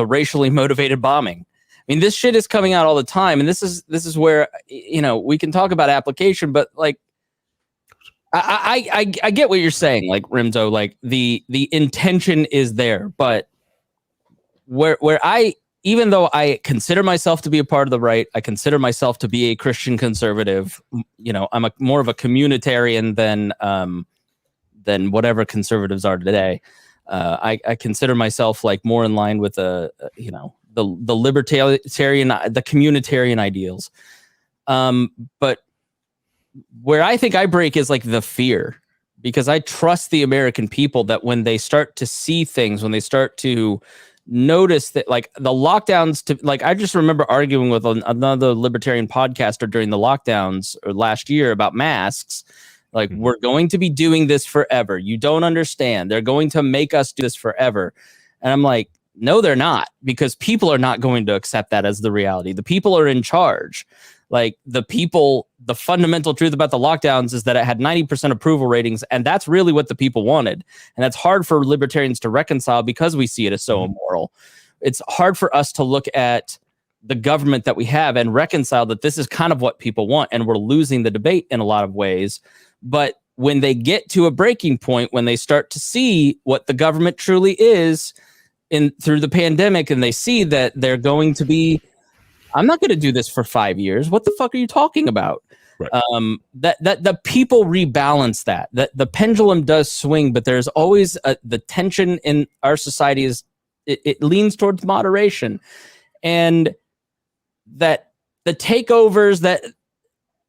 racially motivated bombing. I mean, this shit is coming out all the time, and this is where we can talk about application, but I get what you're saying, Rimzo, the intention is there, but where I, even though I consider myself to be a part of the right, I consider myself to be a Christian conservative. I'm more of a communitarian than whatever conservatives are today. I consider myself more in line with the libertarian, the communitarian ideals. But where I think I break is the fear, because I trust the American people that when they start to see things, when they start to notice that the lockdowns I just remember arguing with another libertarian podcaster during the lockdowns or last year about masks. We're going to be doing this forever. You don't understand. They're going to make us do this forever. And I'm like, no, they're not, because people are not going to accept that as the reality. The people are in charge. The fundamental truth about the lockdowns is that it had 90% approval ratings, and that's really what the people wanted. And that's hard for libertarians to reconcile because we see it as so immoral. It's hard for us to look at the government that we have and reconcile that this is kind of what people want, and we're losing the debate in a lot of ways. But when they get to a breaking point, when they start to see what the government truly is through the pandemic, and they see that they're going to be, I'm not going to do this for 5 years. What the fuck are you talking about? Right. That the people rebalance that the pendulum does swing, but there's always the tension in our society is it leans towards moderation, and that the takeovers that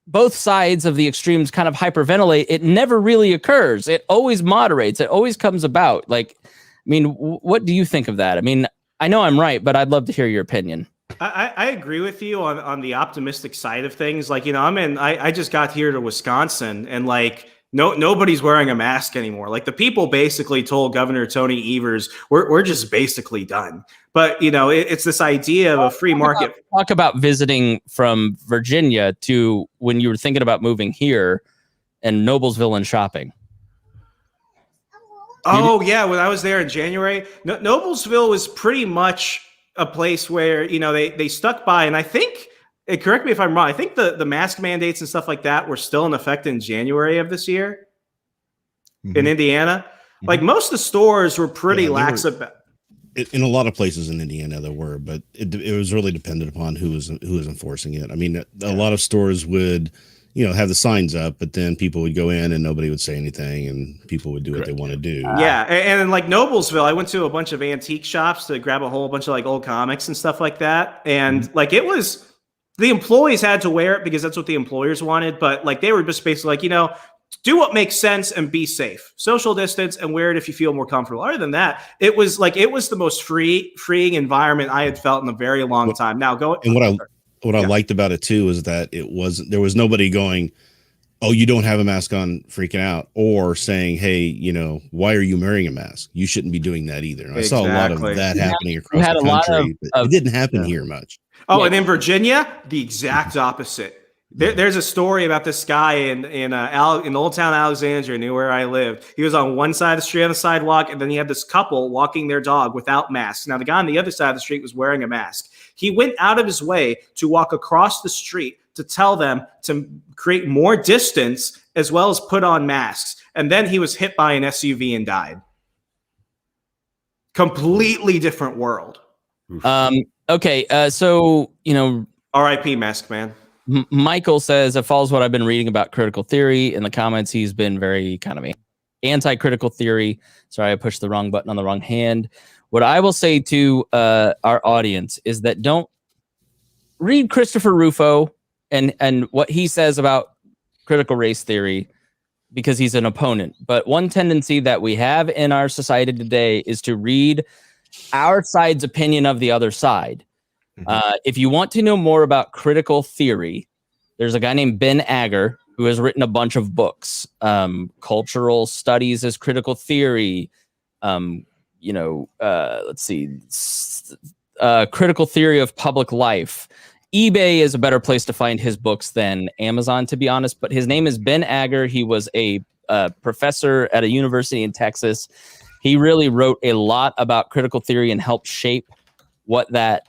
both sides of the extremes kind of hyperventilate, it never really occurs. It always moderates. It always comes about. What do you think of that? I mean, I know I'm right, but I'd love to hear your opinion. I agree with you on the optimistic side of things. Like, I just got here to Wisconsin, and like nobody's wearing a mask anymore. Like, the people basically told Governor Tony Evers, we're just basically done. But it's this idea of a free market. Talk about visiting from Virginia to when you were thinking about moving here and Noblesville and shopping. Oh yeah, when I was there in January, Noblesville was pretty much a place where they stuck by, and I think, correct me if I'm wrong, I think the mask mandates and stuff like that were still in effect in January of this year in Indiana. Like, most of the stores were pretty lax about. In a lot of places in Indiana there were, but it was really dependent upon who was enforcing it. I mean, a lot of stores would have the signs up, but then people would go in and nobody would say anything, and people would do what they want to do. Yeah, and like Noblesville, I went to a bunch of antique shops to grab a whole bunch of like old comics and stuff like that, and like it was, the employees had to wear it because that's what the employers wanted, but like they were just basically like, do what makes sense and be safe, social distance, and wear it if you feel more comfortable. Other than that, it was the most freeing environment I had felt in a very long time. Now what I liked about it too is that there was nobody going, oh, you don't have a mask on, freaking out, or saying, hey, why are you wearing a mask? You shouldn't be doing that either. And I saw a lot of that happening across the country, but it didn't happen here much. Oh, and in Virginia, the exact opposite. There's a story about this guy in Old Town Alexandria, near where I lived. He was on one side of the street on the sidewalk, and then he had this couple walking their dog without masks. Now, the guy on the other side of the street was wearing a mask. He went out of his way to walk across the street to tell them to create more distance as well as put on masks. And then he was hit by an SUV and died. Completely different world. Okay, so R.I.P. Mask Man. Michael says it follows what I've been reading about critical theory. In the comments, he's been very kind of anti-critical theory. Sorry, I pushed the wrong button on the wrong hand. What I will say to our audience is that don't read Christopher Rufo and what he says about critical race theory, because he's an opponent. But one tendency that we have in our society today is to read our side's opinion of the other side. If you want to know more about critical theory, there's a guy named Ben Agger who has written a bunch of books. Cultural Studies as Critical Theory. Let's see. Critical Theory of Public Life. eBay is a better place to find his books than Amazon, to be honest. But his name is Ben Agger. He was a professor at a university in Texas. He really wrote a lot about critical theory and helped shape what that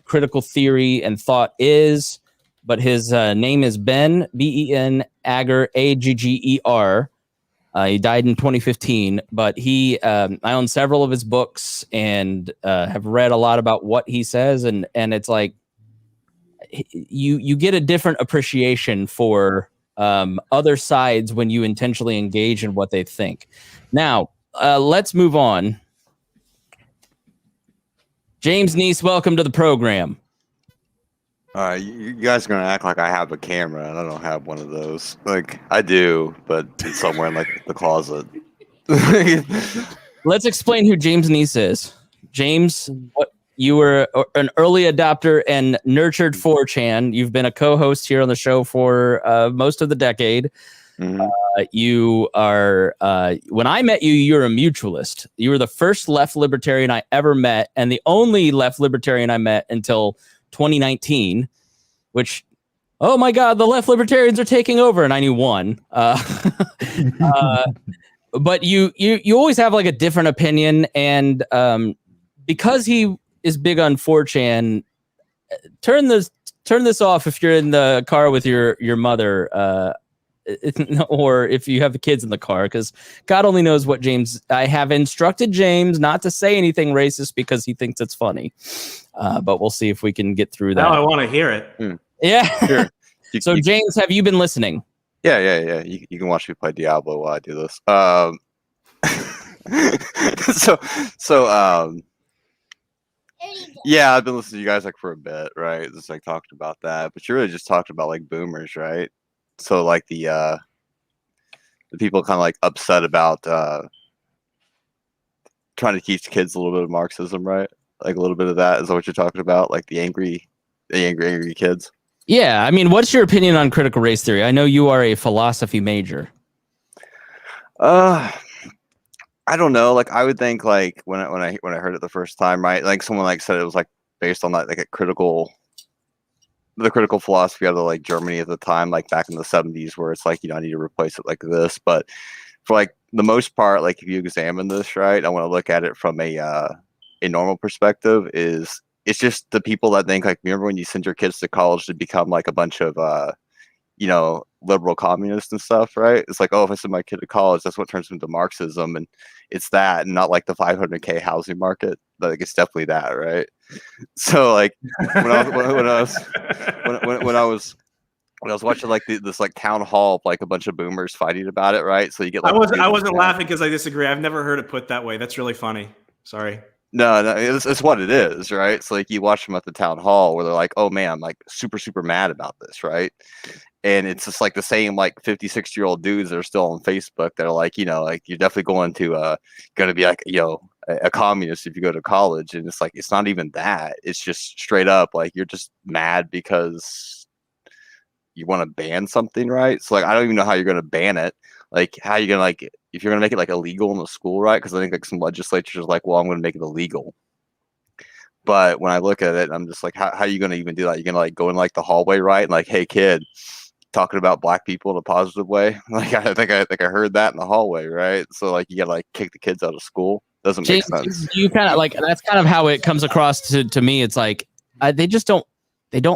critical theory and thought is. But his name is Ben, B-E-N, Agger, A-G-G-E-R. He died in 2015, but I own several of his books and have read a lot about what he says. And it's like, you get a different appreciation for other sides when you intentionally engage in what they think. Now, let's move on. James Neese, welcome to the program. You guys are gonna act like I have a camera, and I don't have one of those. Like, I do, but it's somewhere in like the closet. Let's explain who James Neese is. James, you were an early adopter and nurtured 4chan. You've been a co-host here on the show for most of the decade. Mm-hmm. You are, when I met you, you're a mutualist. You were the first left libertarian I ever met, and the only left libertarian I met until 2019, which, oh my God, the left libertarians are taking over, and I knew one. But you always have like a different opinion, and because he is big on 4chan, turn this off if you're in the car with your mother. Or if you have the kids in the car, because God only knows what I have instructed James not to say anything racist because he thinks it's funny. But we'll see if we can get through that. Now I want to hear it. Yeah. Sure. So James, have you been listening? Yeah. You can watch me play Diablo while I do this. Yeah, I've been listening to you guys like for a bit, right? Just like talking about that, but you're really just talking about like boomers, right? So like the people kind of like upset about trying to teach kids a little bit of Marxism, right? Like a little bit of that is what you're talking about, like the angry kids. Yeah, I mean, what's your opinion on critical race theory? I know you are a philosophy major. I don't know. Like I would think like when I heard it the first time, right? Like someone like said it was like based on that like the critical philosophy of the like Germany at the time, like back in the 70s, where it's like, I need to replace it like this. But for like the most part, like if you examine this, right, I want to look at it from a normal perspective. It's just the people that think like, remember when you send your kids to college to become like a bunch of liberal communists and stuff, right? It's like, oh, if I send my kid to college, that's what turns them into Marxism, and it's that, and not like the 500K housing market. Like it's definitely that, right? So like when I was watching like this like town hall of like a bunch of boomers fighting about it, right? So you get like I wasn't laughing because I disagree. I've never heard it put that way. That's really funny. Sorry. No, it's what it is, right? So like you watch them at the town hall where they're like, oh man, I'm like super, super mad about this, right? And it's just like the same like 50, 60-year-old dudes that are still on Facebook that are like, like you're definitely going to be like, a communist if you go to college. And it's like, it's not even that. It's just straight up like you're just mad because you want to ban something, right? So like I don't even know how you're going to ban it. Like how you gonna like if you're gonna make it like illegal in the school, right? Because I think like some legislatures are like, well, I'm gonna make it illegal. But when I look at it, I'm just like, how are you gonna even do that? You're gonna like go in like the hallway, right? And like, hey kid, talking about black people in a positive way. Like I think I heard that in the hallway, right? So like you gotta like kick the kids out of school. Doesn't make sense. You kind of like that's kind of how it comes across to me. It's like they don't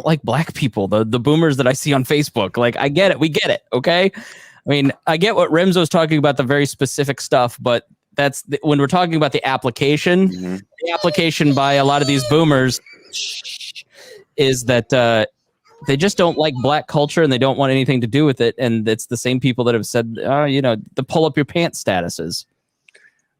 like black people. The boomers that I see on Facebook. Like I get it, we get it, okay. I mean, I get what Rimzo's talking about, the very specific stuff, but when we're talking about the application, the application by a lot of these boomers is that they just don't like black culture and they don't want anything to do with it. And it's the same people that have said, the pull up your pants statuses.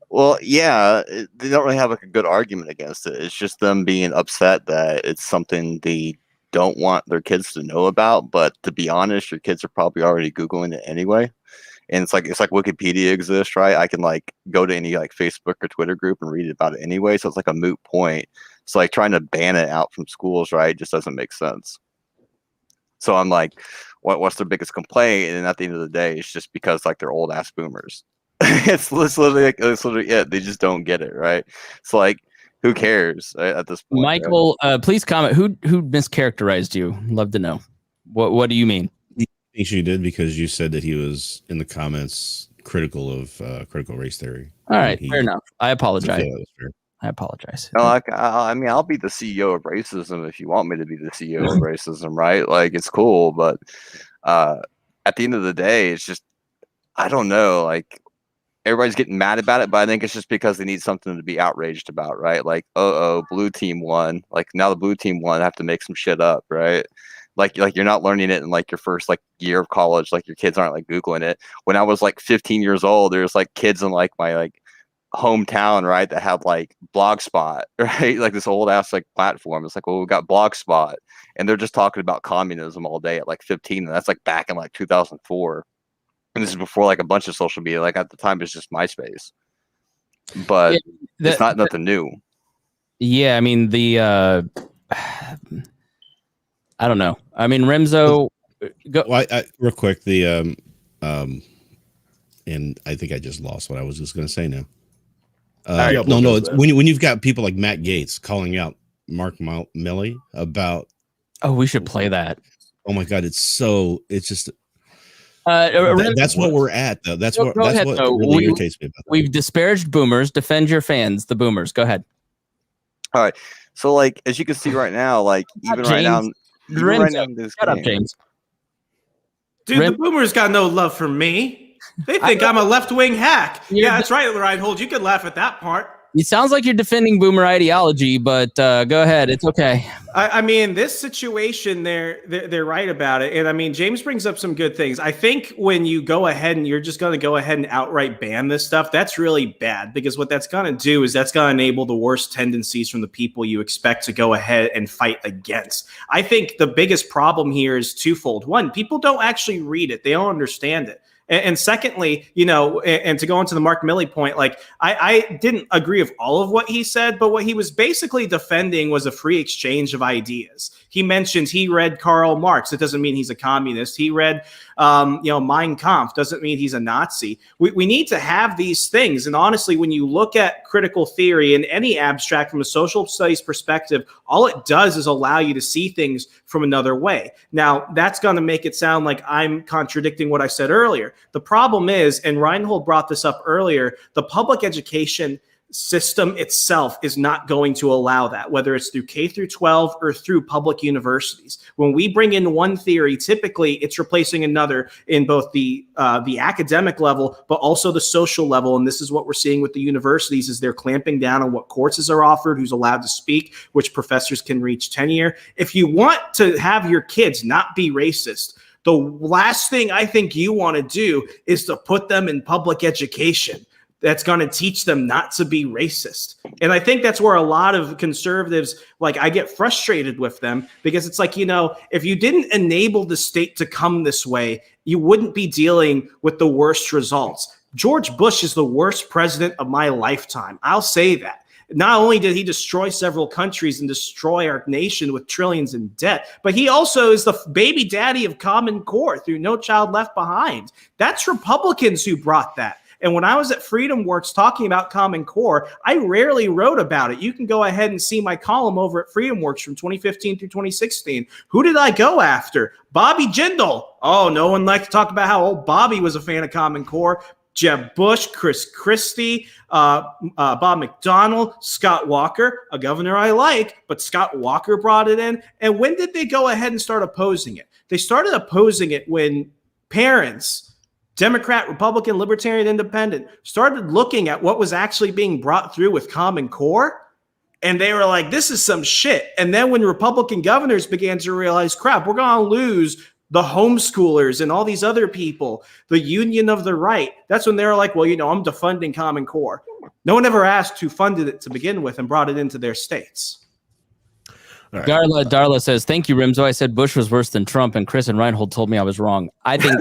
Well, yeah, they don't really have like a good argument against it. It's just them being upset that it's something they don't want their kids to know about. But to be honest, your kids are probably already Googling it anyway. And it's like Wikipedia exists, right? I can like go to any like Facebook or Twitter group and read about it anyway. So it's like a moot point. So like trying to ban it out from schools, right, just doesn't make sense. So I'm like, what's their biggest complaint? And at the end of the day, it's just because like they're old ass boomers. it's literally it. They just don't get it, right? It's like, who cares at this point? Michael, please comment. Who mischaracterized you? Love to know. What do you mean? I think you did because you said that he was in the comments critical of critical race theory. All right, fair enough. I apologize. Yeah, I apologize. No, like I mean, I'll be the CEO of racism if you want me to be the CEO of racism, right? Like it's cool, but at the end of the day, it's just I don't know. Like everybody's getting mad about it, but I think it's just because they need something to be outraged about, right? Like, blue team won. Like now the blue team won. I have to make some shit up, right? Like you're not learning it in like your first like year of college. Like your kids aren't like Googling it. When I was like 15 years old, there's like kids in like my like hometown, right, that have like Blogspot, right? Like this old ass like platform. It's like, well, we got Blogspot, and they're just talking about communism all day at like 15, and that's like back in like 2004. And this is before like a bunch of social media. Like at the time, it's just MySpace, but it's not nothing new. Yeah, I mean I don't know. I mean, Rimzo. Real quick, and I think I just lost what I was just going to say now. No, it's when you've got people like Matt Gaetz calling out Mark Milley about. Oh, we should play that. Oh my God, it's just. That's what we're at, though. That's what really irritates me about that. We've disparaged boomers. Defend your fans, the boomers. Go ahead. All right. So, like, as you can see right now, like, even right now in this Shut up, James. Dude, the boomers got no love for me. They think I'm a left-wing hack. Yeah, that's right, Rhinehold. You could laugh at that part. It sounds like you're defending boomer ideology, but go ahead. It's okay. I mean, this situation, they're right about it. And I mean, James brings up some good things. I think when you go ahead and you're just going to go ahead and outright ban this stuff, that's really bad, because what that's going to do is that's going to enable the worst tendencies from the people you expect to go ahead and fight against. I think the biggest problem here is twofold. One, people don't actually read it. They don't understand it. And secondly, and to go into the Mark Milley point, like I didn't agree with all of what he said, but what he was basically defending was a free exchange of ideas. He mentioned he read Karl Marx. It doesn't mean he's a communist. He read, Mein Kampf. Doesn't mean he's a Nazi. We need to have these things. And honestly, when you look at critical theory in any abstract from a social studies perspective, all it does is allow you to see things from another way. Now, that's going to make it sound like I'm contradicting what I said earlier. The problem is, and Rhinehold brought this up earlier, the public education system itself is not going to allow that, whether it's through K through 12 or through public universities. When we bring in one theory, typically it's replacing another in both the academic level, but also the social level. And this is what we're seeing with the universities is they're clamping down on what courses are offered, who's allowed to speak, which professors can reach tenure. If you want to have your kids not be racist, the last thing I think you want to do is to put them in public education that's going to teach them not to be racist. And I think that's where a lot of conservatives, like I get frustrated with them because it's like, if you didn't enable the state to come this way, you wouldn't be dealing with the worst results. George Bush is the worst president of my lifetime. I'll say that. Not only did he destroy several countries and destroy our nation with trillions in debt, but he also is the baby daddy of Common Core through No Child Left Behind. That's Republicans who brought that. And when I was at Freedom Works talking about Common Core, I rarely wrote about it. You can go ahead and see my column over at Freedom Works from 2015 through 2016. Who did I go after? Bobby Jindal. Oh, no one liked to talk about how old Bobby was a fan of Common Core. Jeb Bush, Chris Christie, Bob McDonnell, Scott Walker, a governor I like, but Scott Walker brought it in. And when did they go ahead and start opposing it? They started opposing it when parents, Democrat, Republican, Libertarian, Independent, started looking at what was actually being brought through with Common Core. And they were like, this is some shit. And then when Republican governors began to realize, crap, we're going to lose the homeschoolers and all these other people, the union of the right. That's when they were like, well, I'm defunding Common Core. No one ever asked who funded it to begin with and brought it into their states. Right. Darla says, thank you, Rimzo. I said Bush was worse than Trump, and Chris and Rhinehold told me I was wrong. I think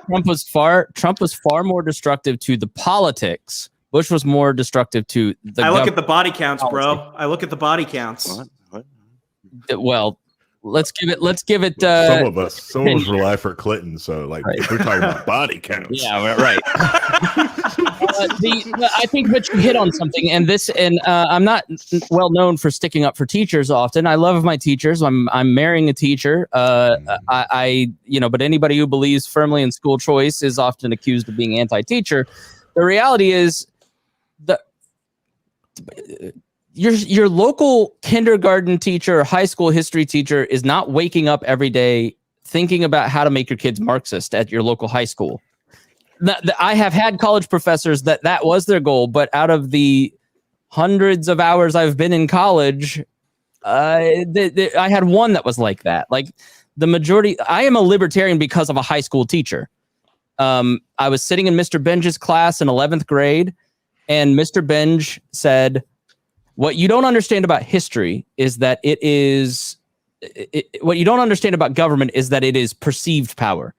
Trump was far more destructive to the politics. Bush was more destructive to the I look at the body counts, bro. I look at the body counts. What? Well, let's give it some of us rely for Clinton, so like right. If we're talking about body counts. Yeah, right. I think that you hit on something, and I'm not well known for sticking up for teachers often. I love my teachers. I'm marrying a teacher. But anybody who believes firmly in school choice is often accused of being anti-teacher. The reality is that your local kindergarten teacher or high school history teacher is not waking up every day thinking about how to make your kids Marxist at your local high school. I have had college professors that was their goal, but out of the hundreds of hours I've been in college, I had one that was like that. Like the majority, I am a libertarian because of a high school teacher. I was sitting in Mr. Benge's class in 11th grade, and Mr. Benge said, what you don't understand about history is that what you don't understand about government is that it is perceived power.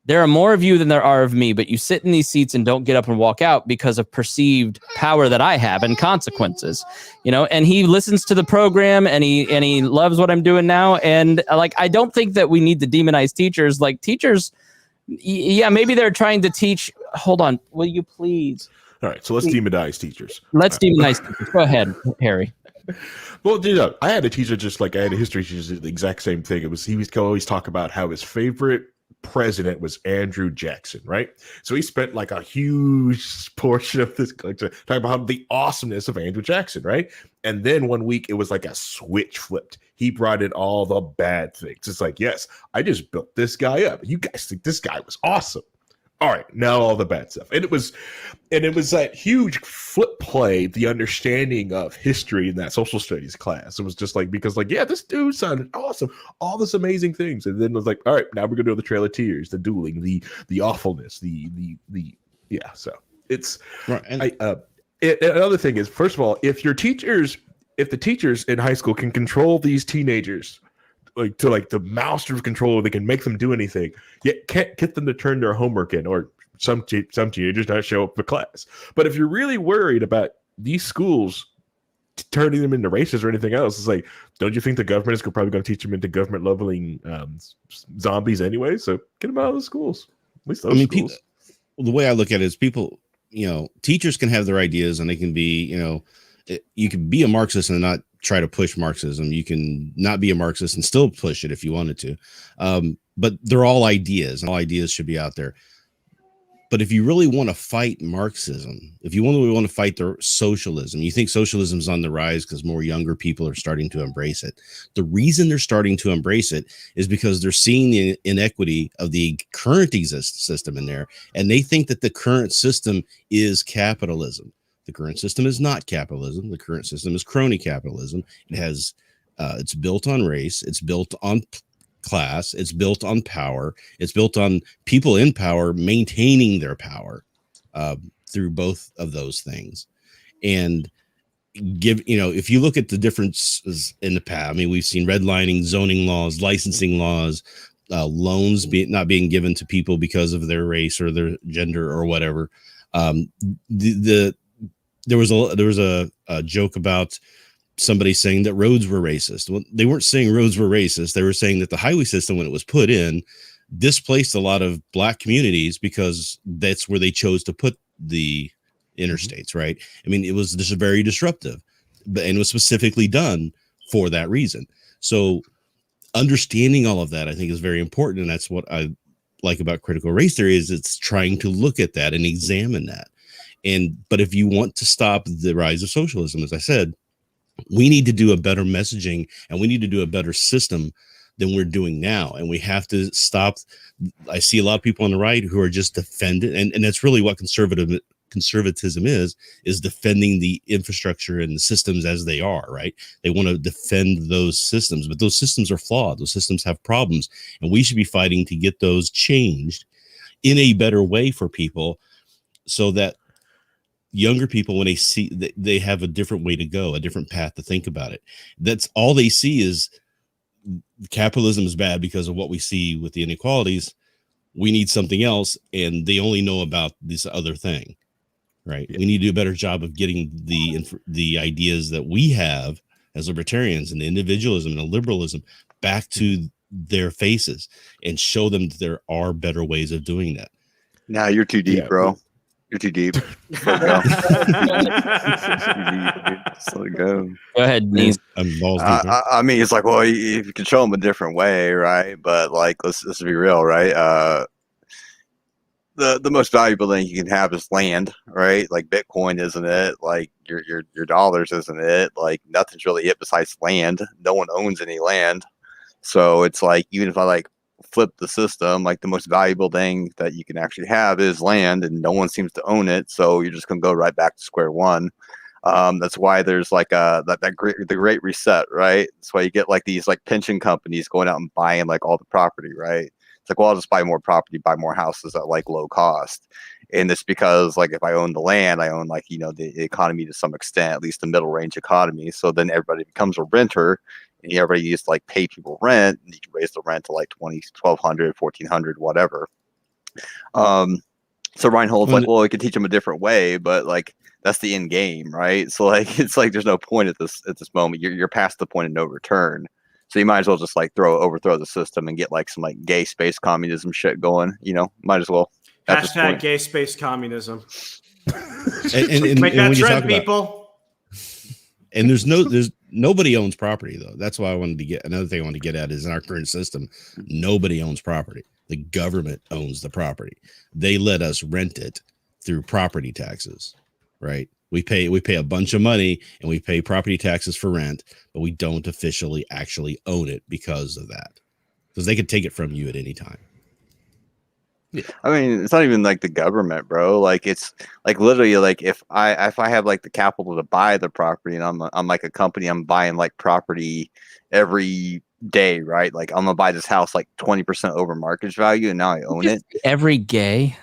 There are more of you than there are of me, but you sit in these seats and don't get up and walk out because of perceived power that I have and consequences, and he listens to the program and he loves what I'm doing now. And I don't think that we need to demonize teachers. Like teachers, yeah, maybe they're trying to teach. Hold on. Will you please? All right. So let's demonize teachers. Let's demonize teachers. Go ahead, Harry. Well, I had a teacher I had a history teacher, the exact same thing. He would always talk about how his favorite president was Andrew Jackson, right? So he spent like a huge portion of this talking about the awesomeness of Andrew Jackson, right? And then one week it was like a switch flipped. He brought in all the bad things. It's like, yes, I just built this guy up. You guys think this guy was awesome. All right, now all the bad stuff. And it was that huge flip play, the understanding of history in that social studies class. It was just like, because yeah, this dude sounded awesome, all this amazing things. And then it was like, all right, now we're gonna do the Trail of Tears, the dueling, the awfulness, yeah. So it's right. And another thing is, first of all, if the teachers in high school can control these teenagers the master of control. They can make them do anything, yet can't get them to turn their homework in, or some teenagers not show up for class. But if you're really worried about these schools turning them into racists or anything else, it's like, don't you think the government is probably going to teach them into government leveling zombies anyway? So get them out of the schools. At least those schools. The way I look at it is people, teachers can have their ideas and they can be, you can be a Marxist and not try to push Marxism. You can not be a Marxist and still push it if you wanted to. But they're all ideas, and all ideas should be out there. But if you really want to fight Marxism, if you really want to fight the socialism, you think socialism is on the rise because more younger people are starting to embrace it. The reason they're starting to embrace it is because they're seeing the inequity of the current system in there, and they think that the current system is capitalism. The current system is not capitalism. The current system is crony capitalism. It has, it's built on race. It's built on class. It's built on power. It's built on people in power maintaining their power through both of those things. And if you look at the differences in the past, we've seen redlining, zoning laws, licensing laws, loans not being given to people because of their race or their gender or whatever. There was a joke about somebody saying that roads were racist. Well, they weren't saying roads were racist. They were saying that the highway system, when it was put in, displaced a lot of black communities because that's where they chose to put the interstates, right? It was just very disruptive, and it was specifically done for that reason. So understanding all of that, I think, is very important. And that's what I like about critical race theory, is it's trying to look at that and examine that. But if you want to stop the rise of socialism, as I said, we need to do a better messaging, and we need to do a better system than we're doing now. And we have to stop. I see a lot of people on the right who are just defending, and that's really what conservatism is defending the infrastructure and the systems as they are, right? They want to defend those systems, but those systems are flawed. Those systems have problems, and we should be fighting to get those changed in a better way for people, so that younger people, when they see that they have a different way to go, a different path to think about it. That's all they see is capitalism is bad because of what we see with the inequalities. We need something else, and they only know about this other thing, right? Yeah. We need to do a better job of getting the ideas that we have as libertarians and the individualism and the liberalism back to their faces and show them that there are better ways of doing that. Nah, you're too deep, bro. You're too deep. Let go. Just let it go. Go ahead, Nies. It's like, well, if you can show them a different way, right? But like, let's be real, right? The most valuable thing you can have is land, right? Like Bitcoin, isn't it? Like your dollars, isn't it? Like nothing's really it besides land. No one owns any land, so it's like, even if I flip the system, like the most valuable thing that you can actually have is land, and no one seems to own it, so you're just gonna go right back to square one. That's why there's the great reset, right? That's why you get these pension companies going out and buying all the property, right? It's like, well, I'll just buy more property, buy more houses at low cost. And it's because if I own the land, I own the economy to some extent, at least the middle range economy. So then everybody becomes a renter, and everybody used to pay people rent, and you can raise the rent to $1,200, $1,400, whatever. So Rhinehold's well, we could teach them a different way, but that's the end game, right? So it's there's no point at this moment. You're past the point of no return. So you might as well just overthrow the system and get some gay space communism shit going. Might as well. Hashtag gay space communism. and make that trend, people. And there's nobody owns property, though. That's why another thing I want to get at is, in our current system, nobody owns property. The government owns the property. They let us rent it through property taxes, right? We pay a bunch of money, and we pay property taxes for rent, but we don't officially actually own it because of that. Because they could take it from you at any time. Yeah. It's not even the government, bro. It's literally if I have the capital to buy the property, and I'm a company, I'm buying property every day, right? I'm gonna buy this house 20% over market value, and now I own it. Every day.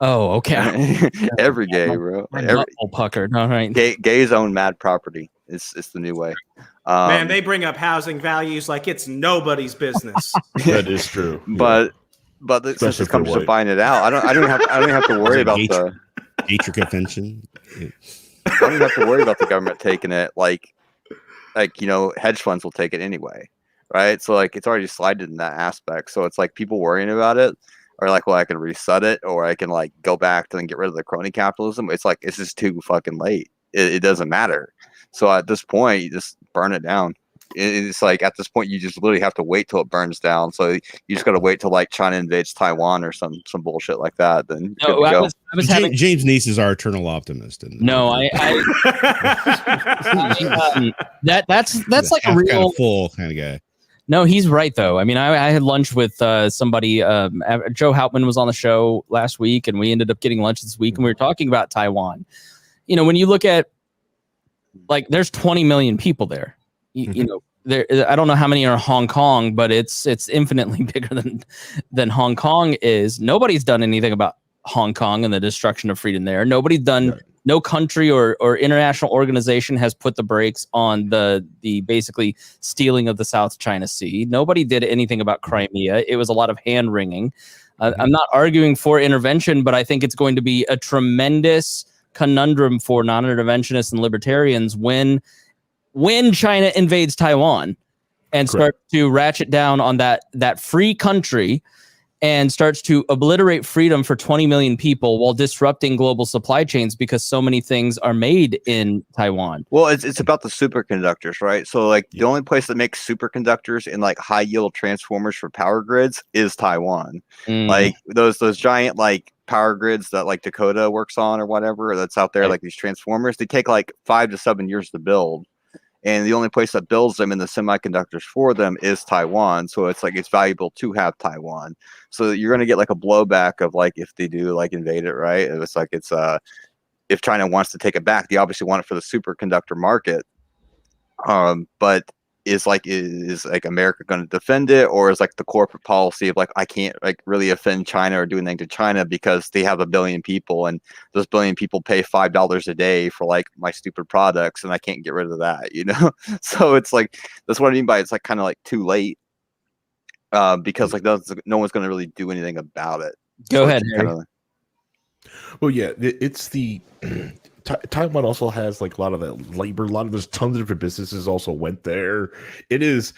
Oh, okay. Every day, bro. All puckered. All right. Gays own mad property. It's the new way. Man, they bring up housing values like it's nobody's business. That is true. But since this comes to buying it out, I don't have to worry about the Dietrich Convention. I don't even have to worry about the government taking it. Like hedge funds will take it anyway, right? So like it's already slided in that aspect. So it's like people worrying about it are like, well, I can reset it, or I can like go back and get rid of the crony capitalism. It's like it's just too fucking late. It doesn't matter. So at this point, you just burn it down. It's like at this point, you just literally have to wait till it burns down. So you just got to wait till like China invades Taiwan or some bullshit like that. Then no, I was having James Neese is our eternal optimist. No, that's like a real kind of full kind of guy. No, he's right though. I mean, I had lunch with somebody. Joe Hauptman was on the show last week, and we ended up getting lunch this week, and we were talking about Taiwan. You know, when you look at like, there's 20 million people there. You know, there. I don't know how many are Hong Kong, but it's infinitely bigger than Hong Kong is. Nobody's done anything about Hong Kong and the destruction of freedom there. Nobody's done. Right. No country or international organization has put the brakes on the basically stealing of the South China Sea. Nobody did anything about Crimea. It was a lot of hand wringing. I'm not arguing for intervention, but I think it's going to be a tremendous conundrum for non-interventionists and libertarians when China invades Taiwan and starts to ratchet down on that free country and starts to obliterate freedom for 20 million people while disrupting global supply chains because so many things are made in Taiwan. Well, it's about the superconductors, right? So like the only place that makes superconductors and like high yield transformers for power grids is Taiwan. Like those giant like power grids that like Dakota works on or whatever that's out there, like these transformers, they take like 5 to 7 years to build. And the only place that builds them and the semiconductors for them is Taiwan. So it's like it's valuable to have Taiwan. So you're going to get like a blowback of like if they do like invade it, right? It's like if China wants to take it back, they obviously want it for the superconductor market. But is like America going to defend it, or is like the corporate policy of like I can't like really offend China or do anything to China because they have 1 billion people and those 1 billion people pay $5 a day for like my stupid products and I can't get rid of that, you know? So it's like that's what I mean by it's like kind of like too late because like no one's going to really do anything about it. Go ahead, Harry. Well, yeah, it's the Taiwan also has like a lot of that labor. There's tons of different businesses also went there. It is,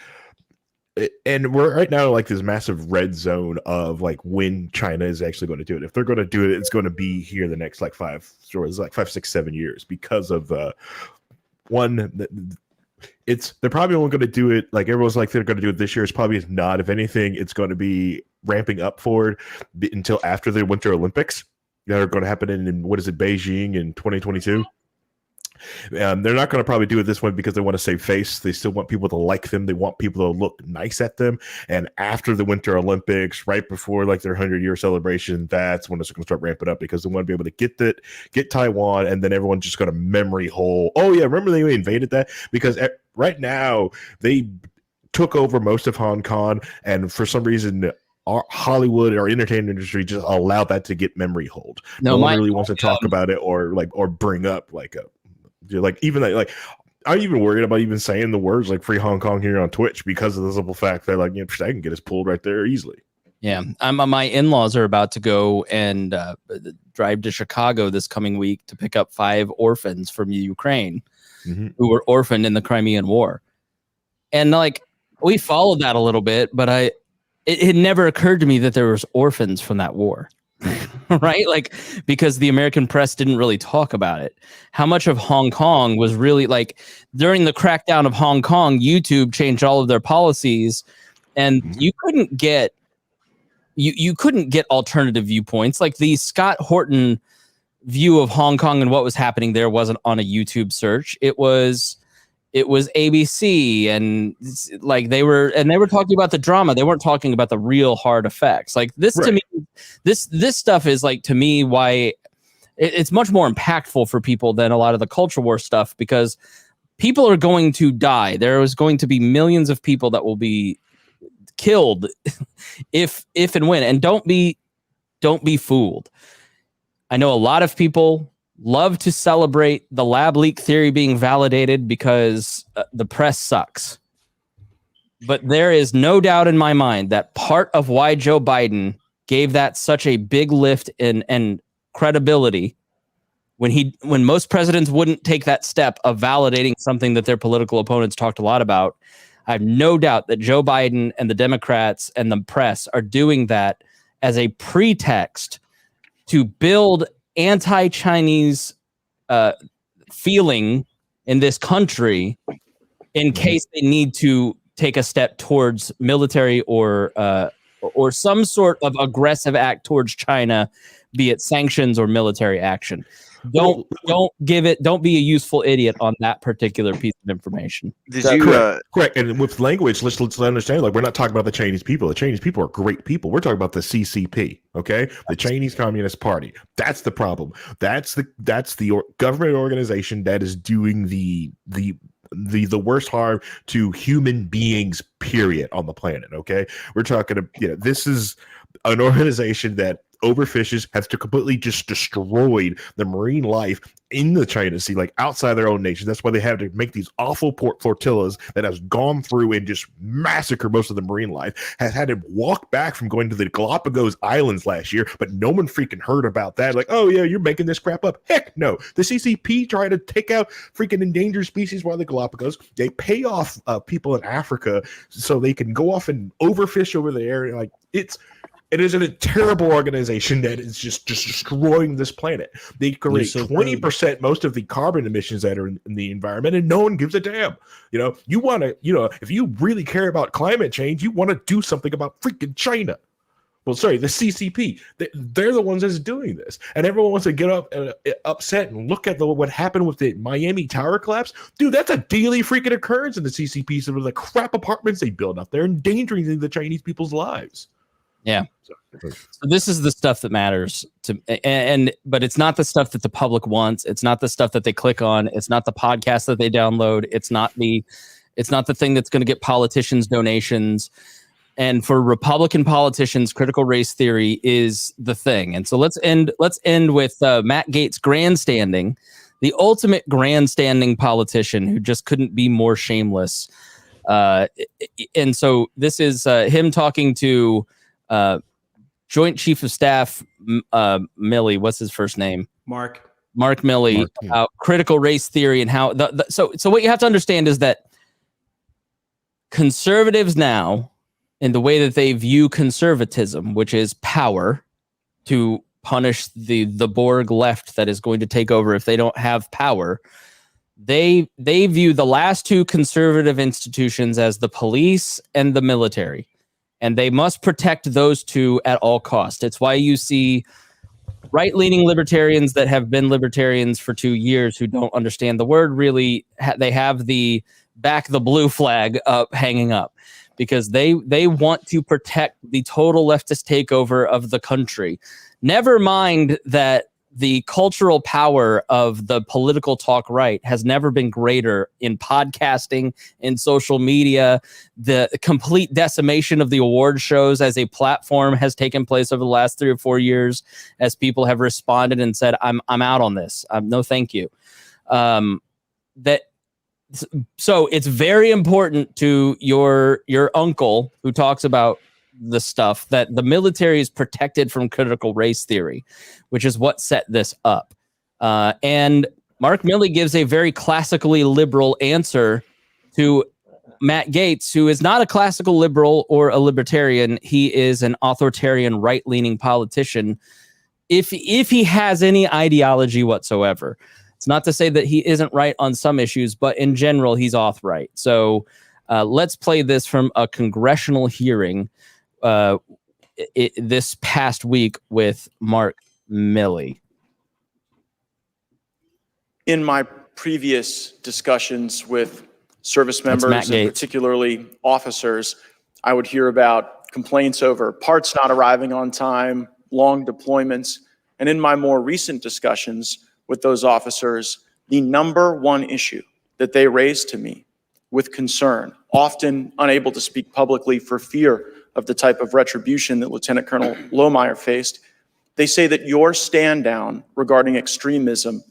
and we're right now like this massive red zone of like when China is actually going to do it. If they're going to do it, it's going to be here the next like 5, 6, 7 years because of they're probably only going to do it like everyone's like they're going to do it this year. It's probably not. If anything, it's going to be ramping up forward until after the Winter Olympics that are going to happen in what is it, Beijing in 2022. They're not going to probably do it this one because they want to save face. They still want people to like them. They want people to look nice at them. And after the Winter Olympics, right before like their 100-year celebration, that's when it's going to start ramping up because they want to be able to get Taiwan, and then everyone's just going to memory hole. Oh yeah, remember they invaded that? Because right now they took over most of Hong Kong, and for some reason our Hollywood or entertainment industry just allowed that to get memory hold. No one really wants to talk about it or bring up I'm even worried about even saying the words like free Hong Kong here on Twitch because of the simple fact that like, you know, I can get us pulled right there easily. Yeah. My in-laws are about to go and drive to Chicago this coming week to pick up 5 orphans from Ukraine who were orphaned in the Crimean War. And like, we followed that a little bit, but it never occurred to me that there was orphans from that war, right? Like, because the American press didn't really talk about it. How much of Hong Kong was really like during the crackdown of Hong Kong, YouTube changed all of their policies, and you couldn't get alternative viewpoints. Like the Scott Horton view of Hong Kong and what was happening there wasn't on a YouTube search. It was ABC, and like they were talking about the drama. They weren't talking about the real hard effects. Like this to me, this stuff is like to me why it's much more impactful for people than a lot of the culture war stuff, because people are going to die. There is going to be millions of people that will be killed if and when. And don't be fooled. I know a lot of people love to celebrate the lab leak theory being validated because the press sucks. But there is no doubt in my mind that part of why Joe Biden gave that such a big lift and credibility when most presidents wouldn't take that step of validating something that their political opponents talked a lot about. I have no doubt that Joe Biden and the Democrats and the press are doing that as a pretext to build anti-Chinese feeling in this country in case they need to take a step towards military or some sort of aggressive act towards China, be it sanctions or military action. Don't be a useful idiot on that particular piece of information. Correct. And with language, let's understand, like, we're not talking about the Chinese people. The Chinese people are great people. We're talking about the CCP, okay? The Chinese Communist Party. That's the problem. That's the government organization that is doing the worst harm to human beings, period, on the planet, okay? We're talking, this is an organization that overfishes, has to completely just destroyed the marine life in the China Sea, like outside their own nation. That's why they have to make these awful flotillas that has gone through and just massacre most of the marine life, has had to walk back from going to the Galapagos Islands last year, but no one freaking heard about that. Like, oh yeah, you're making this crap up. Heck no. The CCP try to take out freaking endangered species while the Galapagos. They pay off people in Africa so they can go off and overfish over there. Like, it is a terrible organization that is just destroying this planet. They create 20% most of the carbon emissions that are in the environment, and no one gives a damn. You want to, if you really care about climate change, you want to do something about freaking China. Well, sorry, the CCP. They're the ones that's doing this, and everyone wants to get upset and look at what happened with the Miami Tower collapse. Dude, that's a daily freaking occurrence in the CCP. Some of the crap apartments they build up there, endangering the Chinese people's lives. Yeah. So this is the stuff that matters but it's not the stuff that the public wants. It's not the stuff that they click on. It's not the podcast that they download. It's not the thing that's going to get politicians donations. And for Republican politicians, critical race theory is the thing. And so let's end with Matt Gaetz grandstanding, the ultimate grandstanding politician who just couldn't be more shameless. And so this is him talking to Joint Chief of Staff Milley. What's his first name? Mark Milley. Critical race theory and how so what you have to understand is that conservatives now, in the way that they view conservatism, which is power to punish the Borg left that is going to take over if they don't have power, they view the last two conservative institutions as the police and the military. And they must protect those two at all costs. It's why you see right-leaning libertarians that have been libertarians for 2 years who don't understand the word really. They have the back the blue flag up, hanging up, because they want to protect the total leftist takeover of the country. Never mind that the cultural power of the political talk right has never been greater in podcasting, in social media. The complete decimation of the award shows as a platform has taken place over the last 3 or 4 years as people have responded and said, I'm out on this. No, thank you. So it's very important to your uncle who talks about the stuff that the military is protected from critical race theory, which is what set this up. And Mark Milley gives a very classically liberal answer to Matt Gaetz, who is not a classical liberal or a libertarian. He is an authoritarian right-leaning politician. If he has any ideology whatsoever, it's not to say that he isn't right on some issues, but in general, he's auth-right. So let's play this from a congressional hearing this past week with Mark Milley. In my previous discussions with service members and particularly officers, I would hear about complaints over parts not arriving on time, long deployments, and in my more recent discussions with those officers, the number one issue that they raised to me with concern, often unable to speak publicly for fear of the type of retribution that Lieutenant Colonel Lohmeyer faced, they say that your stand down regarding extremism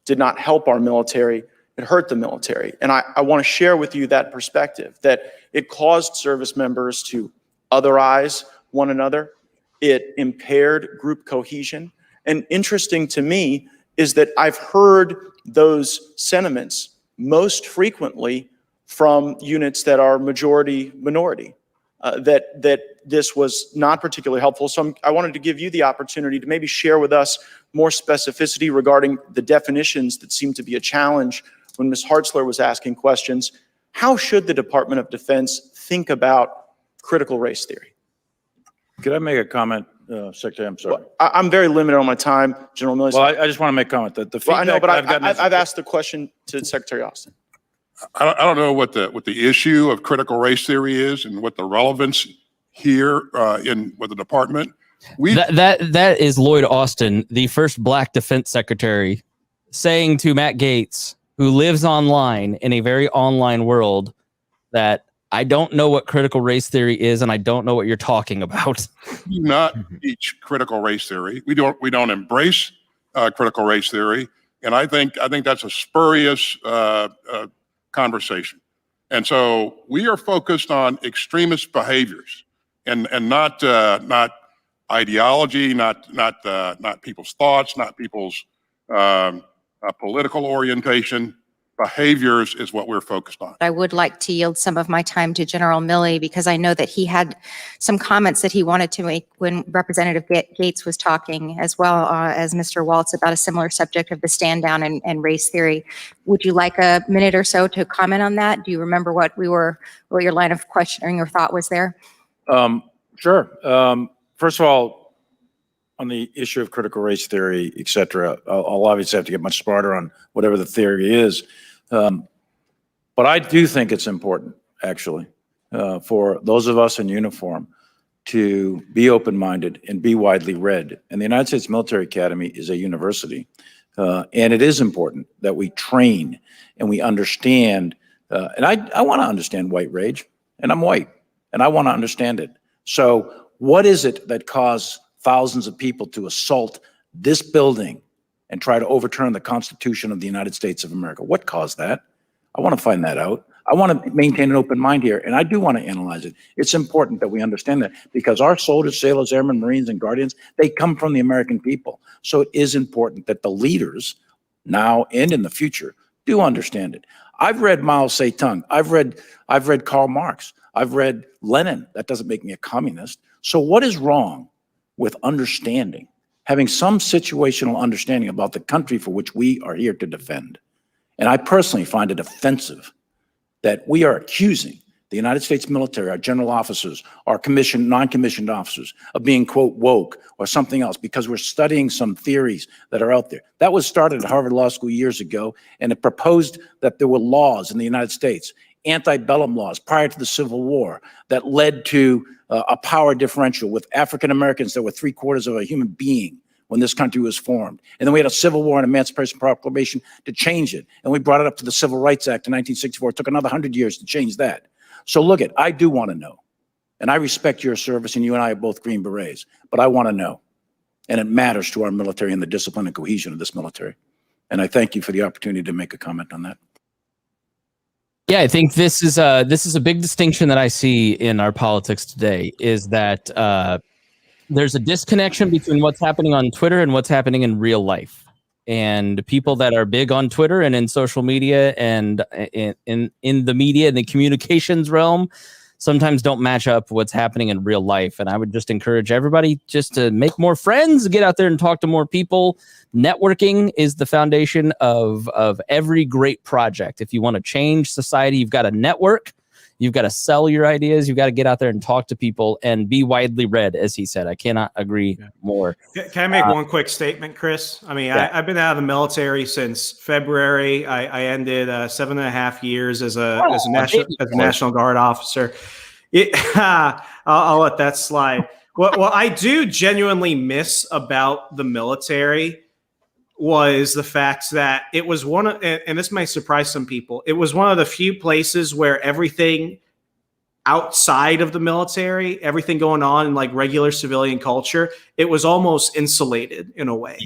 did not help our military, it hurt the military. And I want to share with you that perspective, that it caused service members to otherize one another. It impaired group cohesion. And interesting to me is that I've heard those sentiments most frequently from units that are majority minority, that this was not particularly helpful. So I wanted to give you the opportunity to maybe share with us more specificity regarding the definitions that seem to be a challenge when Ms. Hartzler was asking questions. How should the Department of Defense think about critical race theory? Could I make a comment, Secretary? I'm sorry. Well, I'm very limited on my time, General Milley. Well, I just want to make a comment that the feedback I know, but I've asked the question to Secretary Austin. I don't know what the issue of critical race theory is and what the relevance here with the department. That is Lloyd Austin, the first Black Defense Secretary, saying to Matt Gaetz, who lives online in a very online world, that I don't know what critical race theory is, and I don't know what you're talking about. We do not teach critical race theory. We don't embrace critical race theory, and I think that's a spurious conversation. And so we are focused on extremist behaviors, and not ideology, not people's thoughts, not people's political orientation. Behaviors is what we're focused on. I would like to yield some of my time to General Milley because I know that he had some comments that he wanted to make when Representative Gaetz was talking, as well as Mr. Waltz, about a similar subject of the stand down and race theory. Would you like a minute or so to comment on that? Do you remember what your line of questioning or thought was there? Sure. First of all, on the issue of critical race theory, et cetera, I'll obviously have to get much smarter on whatever the theory is. But I do think it's important, actually, for those of us in uniform to be open-minded and be widely read. And the United States Military Academy is a university. And it is important that we train and we understand. And I want to understand white rage, and I'm white, and I want to understand it. So what is it that caused thousands of people to assault this building and try to overturn the Constitution of the United States of America? What caused that? I want to find that out. I want to maintain an open mind here, and I do want to analyze it. It's important that we understand that because our soldiers, sailors, airmen, Marines, and Guardians, they come from the American people. So it is important that the leaders, now and in the future, do understand it. I've read Mao Zedong. I've read Karl Marx. I've read Lenin. That doesn't make me a communist. So what is wrong with understanding, having some situational understanding about the country for which we are here to defend? And I personally find it offensive that we are accusing the United States military, our general officers, our commissioned, non-commissioned officers of being, quote, woke or something else because we're studying some theories that are out there. That was started at Harvard Law School years ago, and it proposed that there were laws in the United States, antebellum laws prior to the Civil War, that led to a power differential with African Americans that were 3/4 of a human being when this country was formed. And then we had a Civil War and Emancipation Proclamation to change it. And we brought it up to the Civil Rights Act in 1964. It took another 100 years to change that. So look it, I do want to know. And I respect your service, and you and I are both Green Berets, but I want to know. And it matters to our military and the discipline and cohesion of this military. And I thank you for the opportunity to make a comment on that. Yeah, I think this is a big distinction that I see in our politics today, is that there's a disconnection between what's happening on Twitter and what's happening in real life. And people that are big on Twitter and in social media and in the media and the communications realm sometimes don't match up what's happening in real life. And I would just encourage everybody just to make more friends, get out there and talk to more people. Networking is the foundation of every great project. If you want to change society, you've got to network. You've got to sell your ideas. You've got to get out there and talk to people and be widely read, as he said. I cannot agree more. Can I make one quick statement, Chris? I mean, yeah. I've been out of the military since February. I ended 7.5 years as a National Guard officer. I'll let that slide. What I do genuinely miss about the military was the fact that it was one of, and this might surprise some people, it was one of the few places where everything outside of the military, everything going on in like regular civilian culture, it was almost insulated in a way.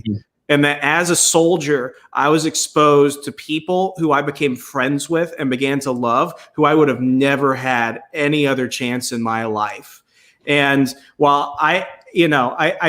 And that as a soldier, I was exposed to people who I became friends with and began to love, who I would have never had any other chance in my life. And while I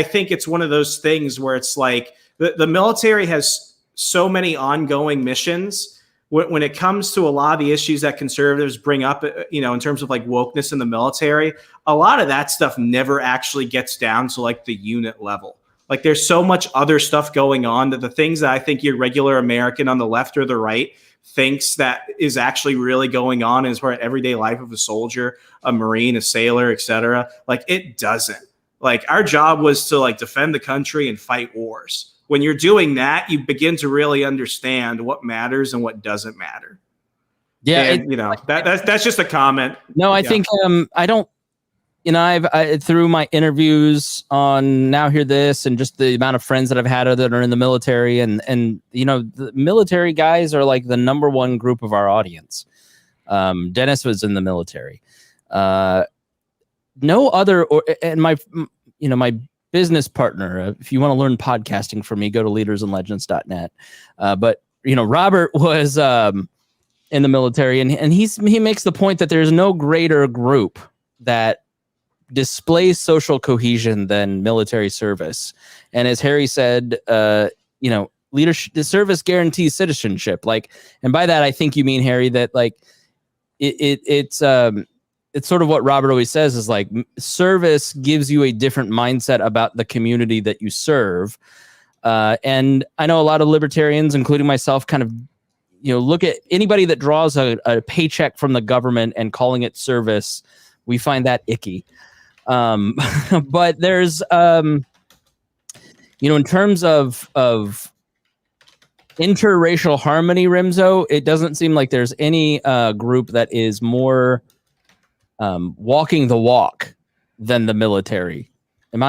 think it's one of those things where it's like the military has so many ongoing missions. When it comes to a lot of the issues that conservatives bring up, in terms of like wokeness in the military, a lot of that stuff never actually gets down to like the unit level. Like there's so much other stuff going on that the things that I think your regular American on the left or the right thinks that is actually really going on is for everyday life of a soldier, a Marine, a sailor, etc. Like it doesn't. Like our job was to like defend the country and fight wars. When you're doing that, you begin to really understand what matters and what doesn't matter. Yeah, and, that's just a comment. No, I think I don't. I've through my interviews on Now Hear This and just the amount of friends that I've had that are in the military, and the military guys are like the number one group of our audience. Dennis was in the military. No other, and my business partner. If you want to learn podcasting from me, go to leadersandlegends.net. But Robert was in the military, and he makes the point that there's no greater group that displays social cohesion than military service. And as Harry said, leadership, the service guarantees citizenship. Like, and by that I think you mean, Harry, that like it's sort of what Robert always says is like service gives you a different mindset about the community that you serve. And I know a lot of libertarians, including myself, kind of look at anybody that draws a paycheck from the government and calling it service. We find that icky. But there's, in terms of interracial harmony, Rimzo, it doesn't seem like there's any group that is more walking the walk than the military. I'm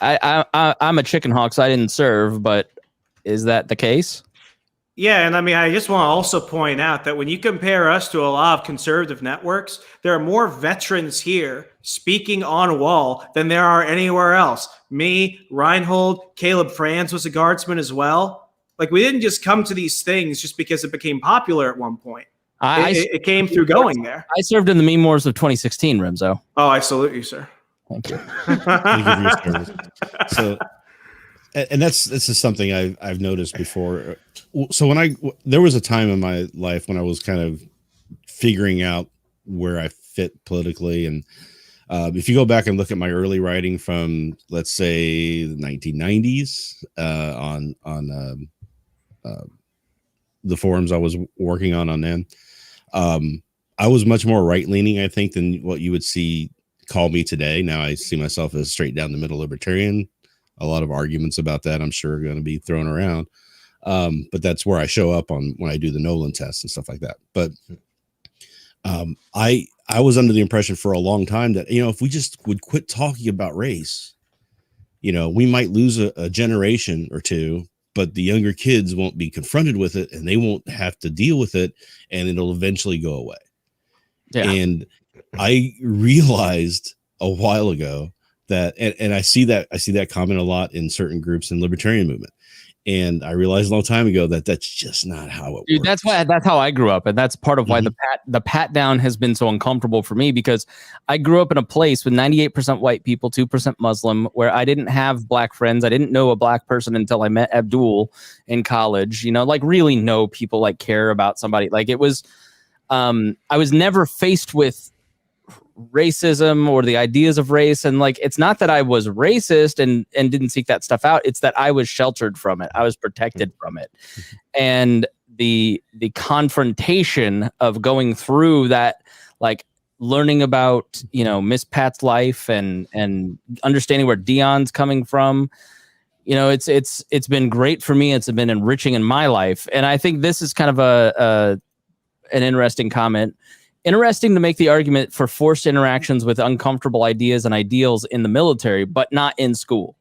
a chicken hawk, so I didn't serve, but is that the case? Yeah, and I mean, I just want to also point out that when you compare us to a lot of conservative networks, there are more veterans here speaking on wall than there are anywhere else. Me, Rhinehold, Caleb Franz was a guardsman as well. Like, we didn't just come to these things just because it became popular at one point. It came through going there. I served in the meme wars of 2016, Rimzo. Oh, I salute you, sir. Thank you. Thank you for your service. So, and this is something I've noticed before. So there was a time in my life when I was kind of figuring out where I fit politically, and if you go back and look at my early writing from, let's say, the 1990s on the forums I was working on then, I was much more right leaning, I think, than what you would call me today. Now I see myself as straight down the middle libertarian. A lot of arguments about that, I'm sure, are going to be thrown around. But that's where I show up on when I do the Nolan test and stuff like that. But I was under the impression for a long time that, if we just would quit talking about race, we might lose a generation or two, but the younger kids won't be confronted with it and they won't have to deal with it, and it'll eventually go away. Yeah. And I realized a while ago that, and I see that comment a lot in certain groups in libertarian movement. And I realized a long time ago that that's just not how it works. That's how I grew up. And that's part of why the pat down has been so uncomfortable for me, because I grew up in a place with 98% white people, 2% Muslim, where I didn't have black friends. I didn't know a black person until I met Abdul in college, like really know people, like care about somebody. Like it was, I was never faced with racism or the ideas of race, and like it's not that I was racist and didn't seek that stuff out, it's that I was sheltered from it. I was protected from it. And the confrontation of going through that, like learning about Miss Pat's life and understanding where Dion's coming from, it's been great for me. It's been enriching in my life. And I think this is kind of an interesting comment. Interesting to make the argument for forced interactions with uncomfortable ideas and ideals in the military, but not in school.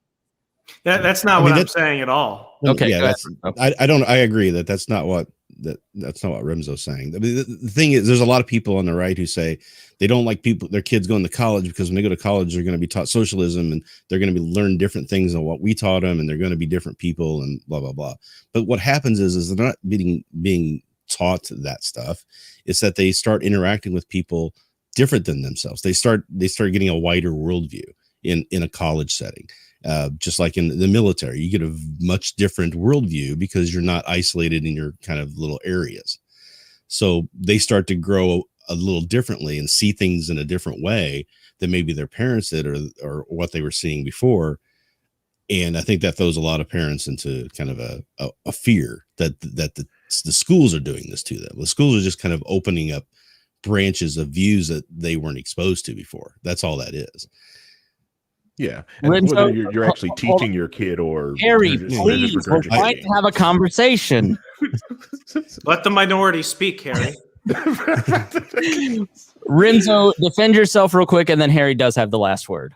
That's not what I'm saying at all. Okay. Yeah, I agree that's not what that's not what Rimzo's saying. I mean, the thing is, there's a lot of people on the right who say they don't like their kids going to college because when they go to college, they're going to be taught socialism and they're going to learn different things than what we taught them, and they're going to be different people and blah blah blah. But what happens is they're not being taught that stuff. It's that they start interacting with people different than themselves. They start getting a wider worldview in a college setting. Just like in the military, you get a much different worldview because you're not isolated in your kind of little areas. So they start to grow a little differently and see things in a different way than maybe their parents did or what they were seeing before. And I think that throws a lot of parents into kind of a fear that the schools are doing this to them. The schools are just kind of opening up branches of views that they weren't exposed to before. That's all that is. Yeah, and whether you're actually teaching your kid or Harry, please, we're trying to have a conversation. Let the minority speak, Harry. Rimzo, defend yourself real quick, and then Harry does have the last word.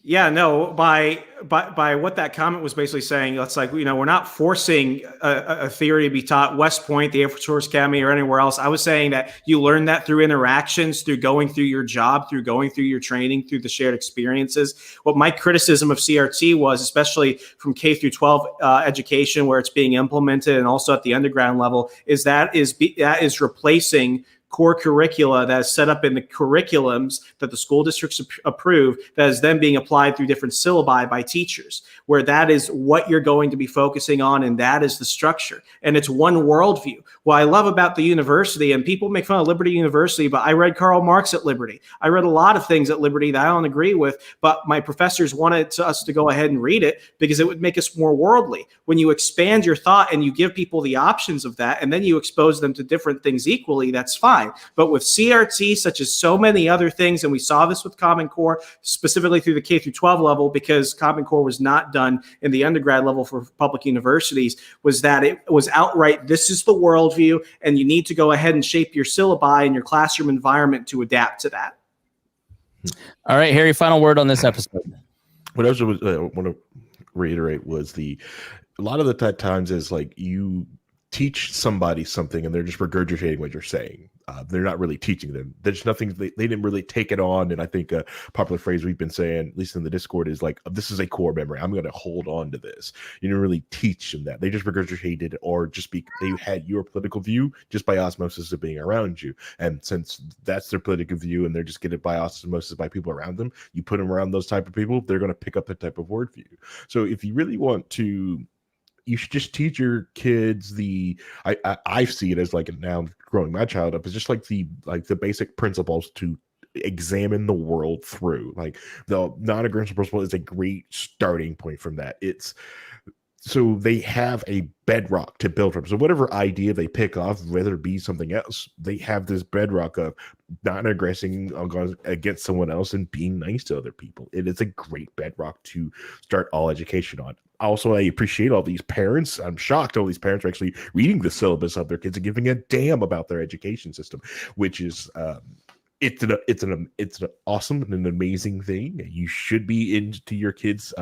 Yeah, no, by what that comment was basically saying, it's like, we're not forcing a theory to be taught West Point, the Air Force Academy, or anywhere else. I was saying that you learn that through interactions, through going through your job, through going through your training, through the shared experiences. What my criticism of CRT was, especially from K through 12 education, where it's being implemented, and also at the underground level, is that is replacing core curricula that is set up in the curriculums that the school districts approve, that is then being applied through different syllabi by teachers, where that is what you're going to be focusing on, and that is the structure. And it's one worldview. What I love about the university, and people make fun of Liberty University, but I read Karl Marx at Liberty. I read a lot of things at Liberty that I don't agree with, but my professors wanted us to go ahead and read it because it would make us more worldly. When you expand your thought and you give people the options of that, and then you expose them to different things equally, that's fine. But with CRT, such as so many other things, and we saw this with Common Core, specifically through the K through 12 level, because Common Core was not done in the undergrad level for public universities, was that it was outright, this is the worldview, and you need to go ahead and shape your syllabi and your classroom environment to adapt to that. All right, Harry, final word on this episode. What I want to reiterate was a lot of the times is like you teach somebody something and they're just regurgitating what you're saying. They're not really teaching them. There's nothing, they didn't really take it on. And I think a popular phrase we've been saying, at least in the Discord, is like, this is a core memory. I'm going to hold on to this. You didn't really teach them that. They just regurgitated it, or they had your political view just by osmosis of being around you. And since that's their political view and they're just getting it by osmosis by people around them, you put them around those type of people, they're going to pick up that type of worldview. So if you really want to, you should just teach your kids I see it as like, now growing my child up, is just like the basic principles to examine the world through. Like the non-aggression principle is a great starting point from that. It's so they have a bedrock to build from. So whatever idea they pick off, whether it be something else, they have this bedrock of not aggressing against someone else and being nice to other people. It is a great bedrock to start all education on. Also, I appreciate all these parents. I'm shocked all these parents are actually reading the syllabus of their kids and giving a damn about their education system, which is it's an awesome and an amazing thing. You should be into your kids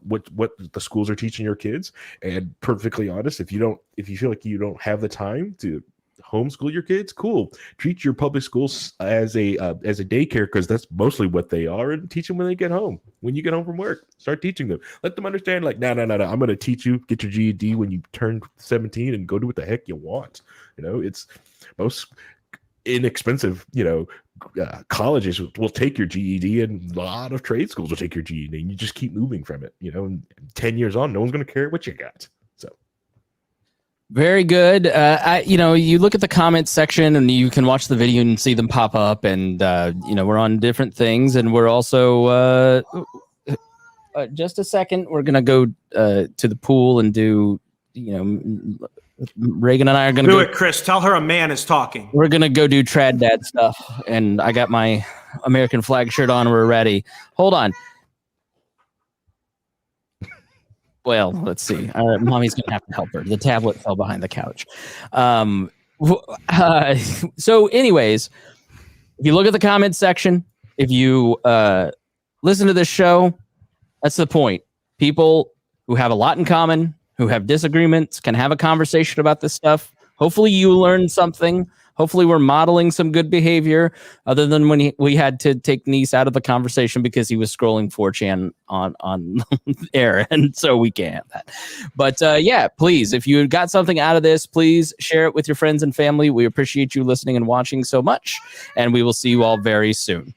what the schools are teaching your kids. And perfectly honest, if you feel like you don't have the time to homeschool your kids, cool. Treat your public schools as a daycare, because that's mostly what they are, and teach them when they get home. When you get home from work, start teaching them. Let them understand, like, no. I'm going to teach you, get your GED when you turn 17 and go do what the heck you want. It's most inexpensive, colleges will take your GED, and a lot of trade schools will take your GED, and you just keep moving from it. And 10 years on, no one's going to care what you got. So. Very good. You look at the comments section and you can watch the video and see them pop up, and we're on different things, and we're also just a second, we're gonna go to the pool and do, Reagan and I are gonna do it. Chris, tell her a man is talking. We're gonna go do trad dad stuff, and I got my American flag shirt on. We're ready. Hold on. Well, let's see. Mommy's going to have to help her. The tablet fell behind the couch. So anyways, if you look at the comments section, if you listen to this show, that's the point. People who have a lot in common, who have disagreements, can have a conversation about this stuff Hopefully you learned something. Hopefully we're modeling some good behavior, other than when we had to take Nice out of the conversation because he was scrolling 4chan on air, and so we can't have that. But yeah, please, if you got something out of this, please share it with your friends and family. We appreciate you listening and watching so much, and we will see you all very soon.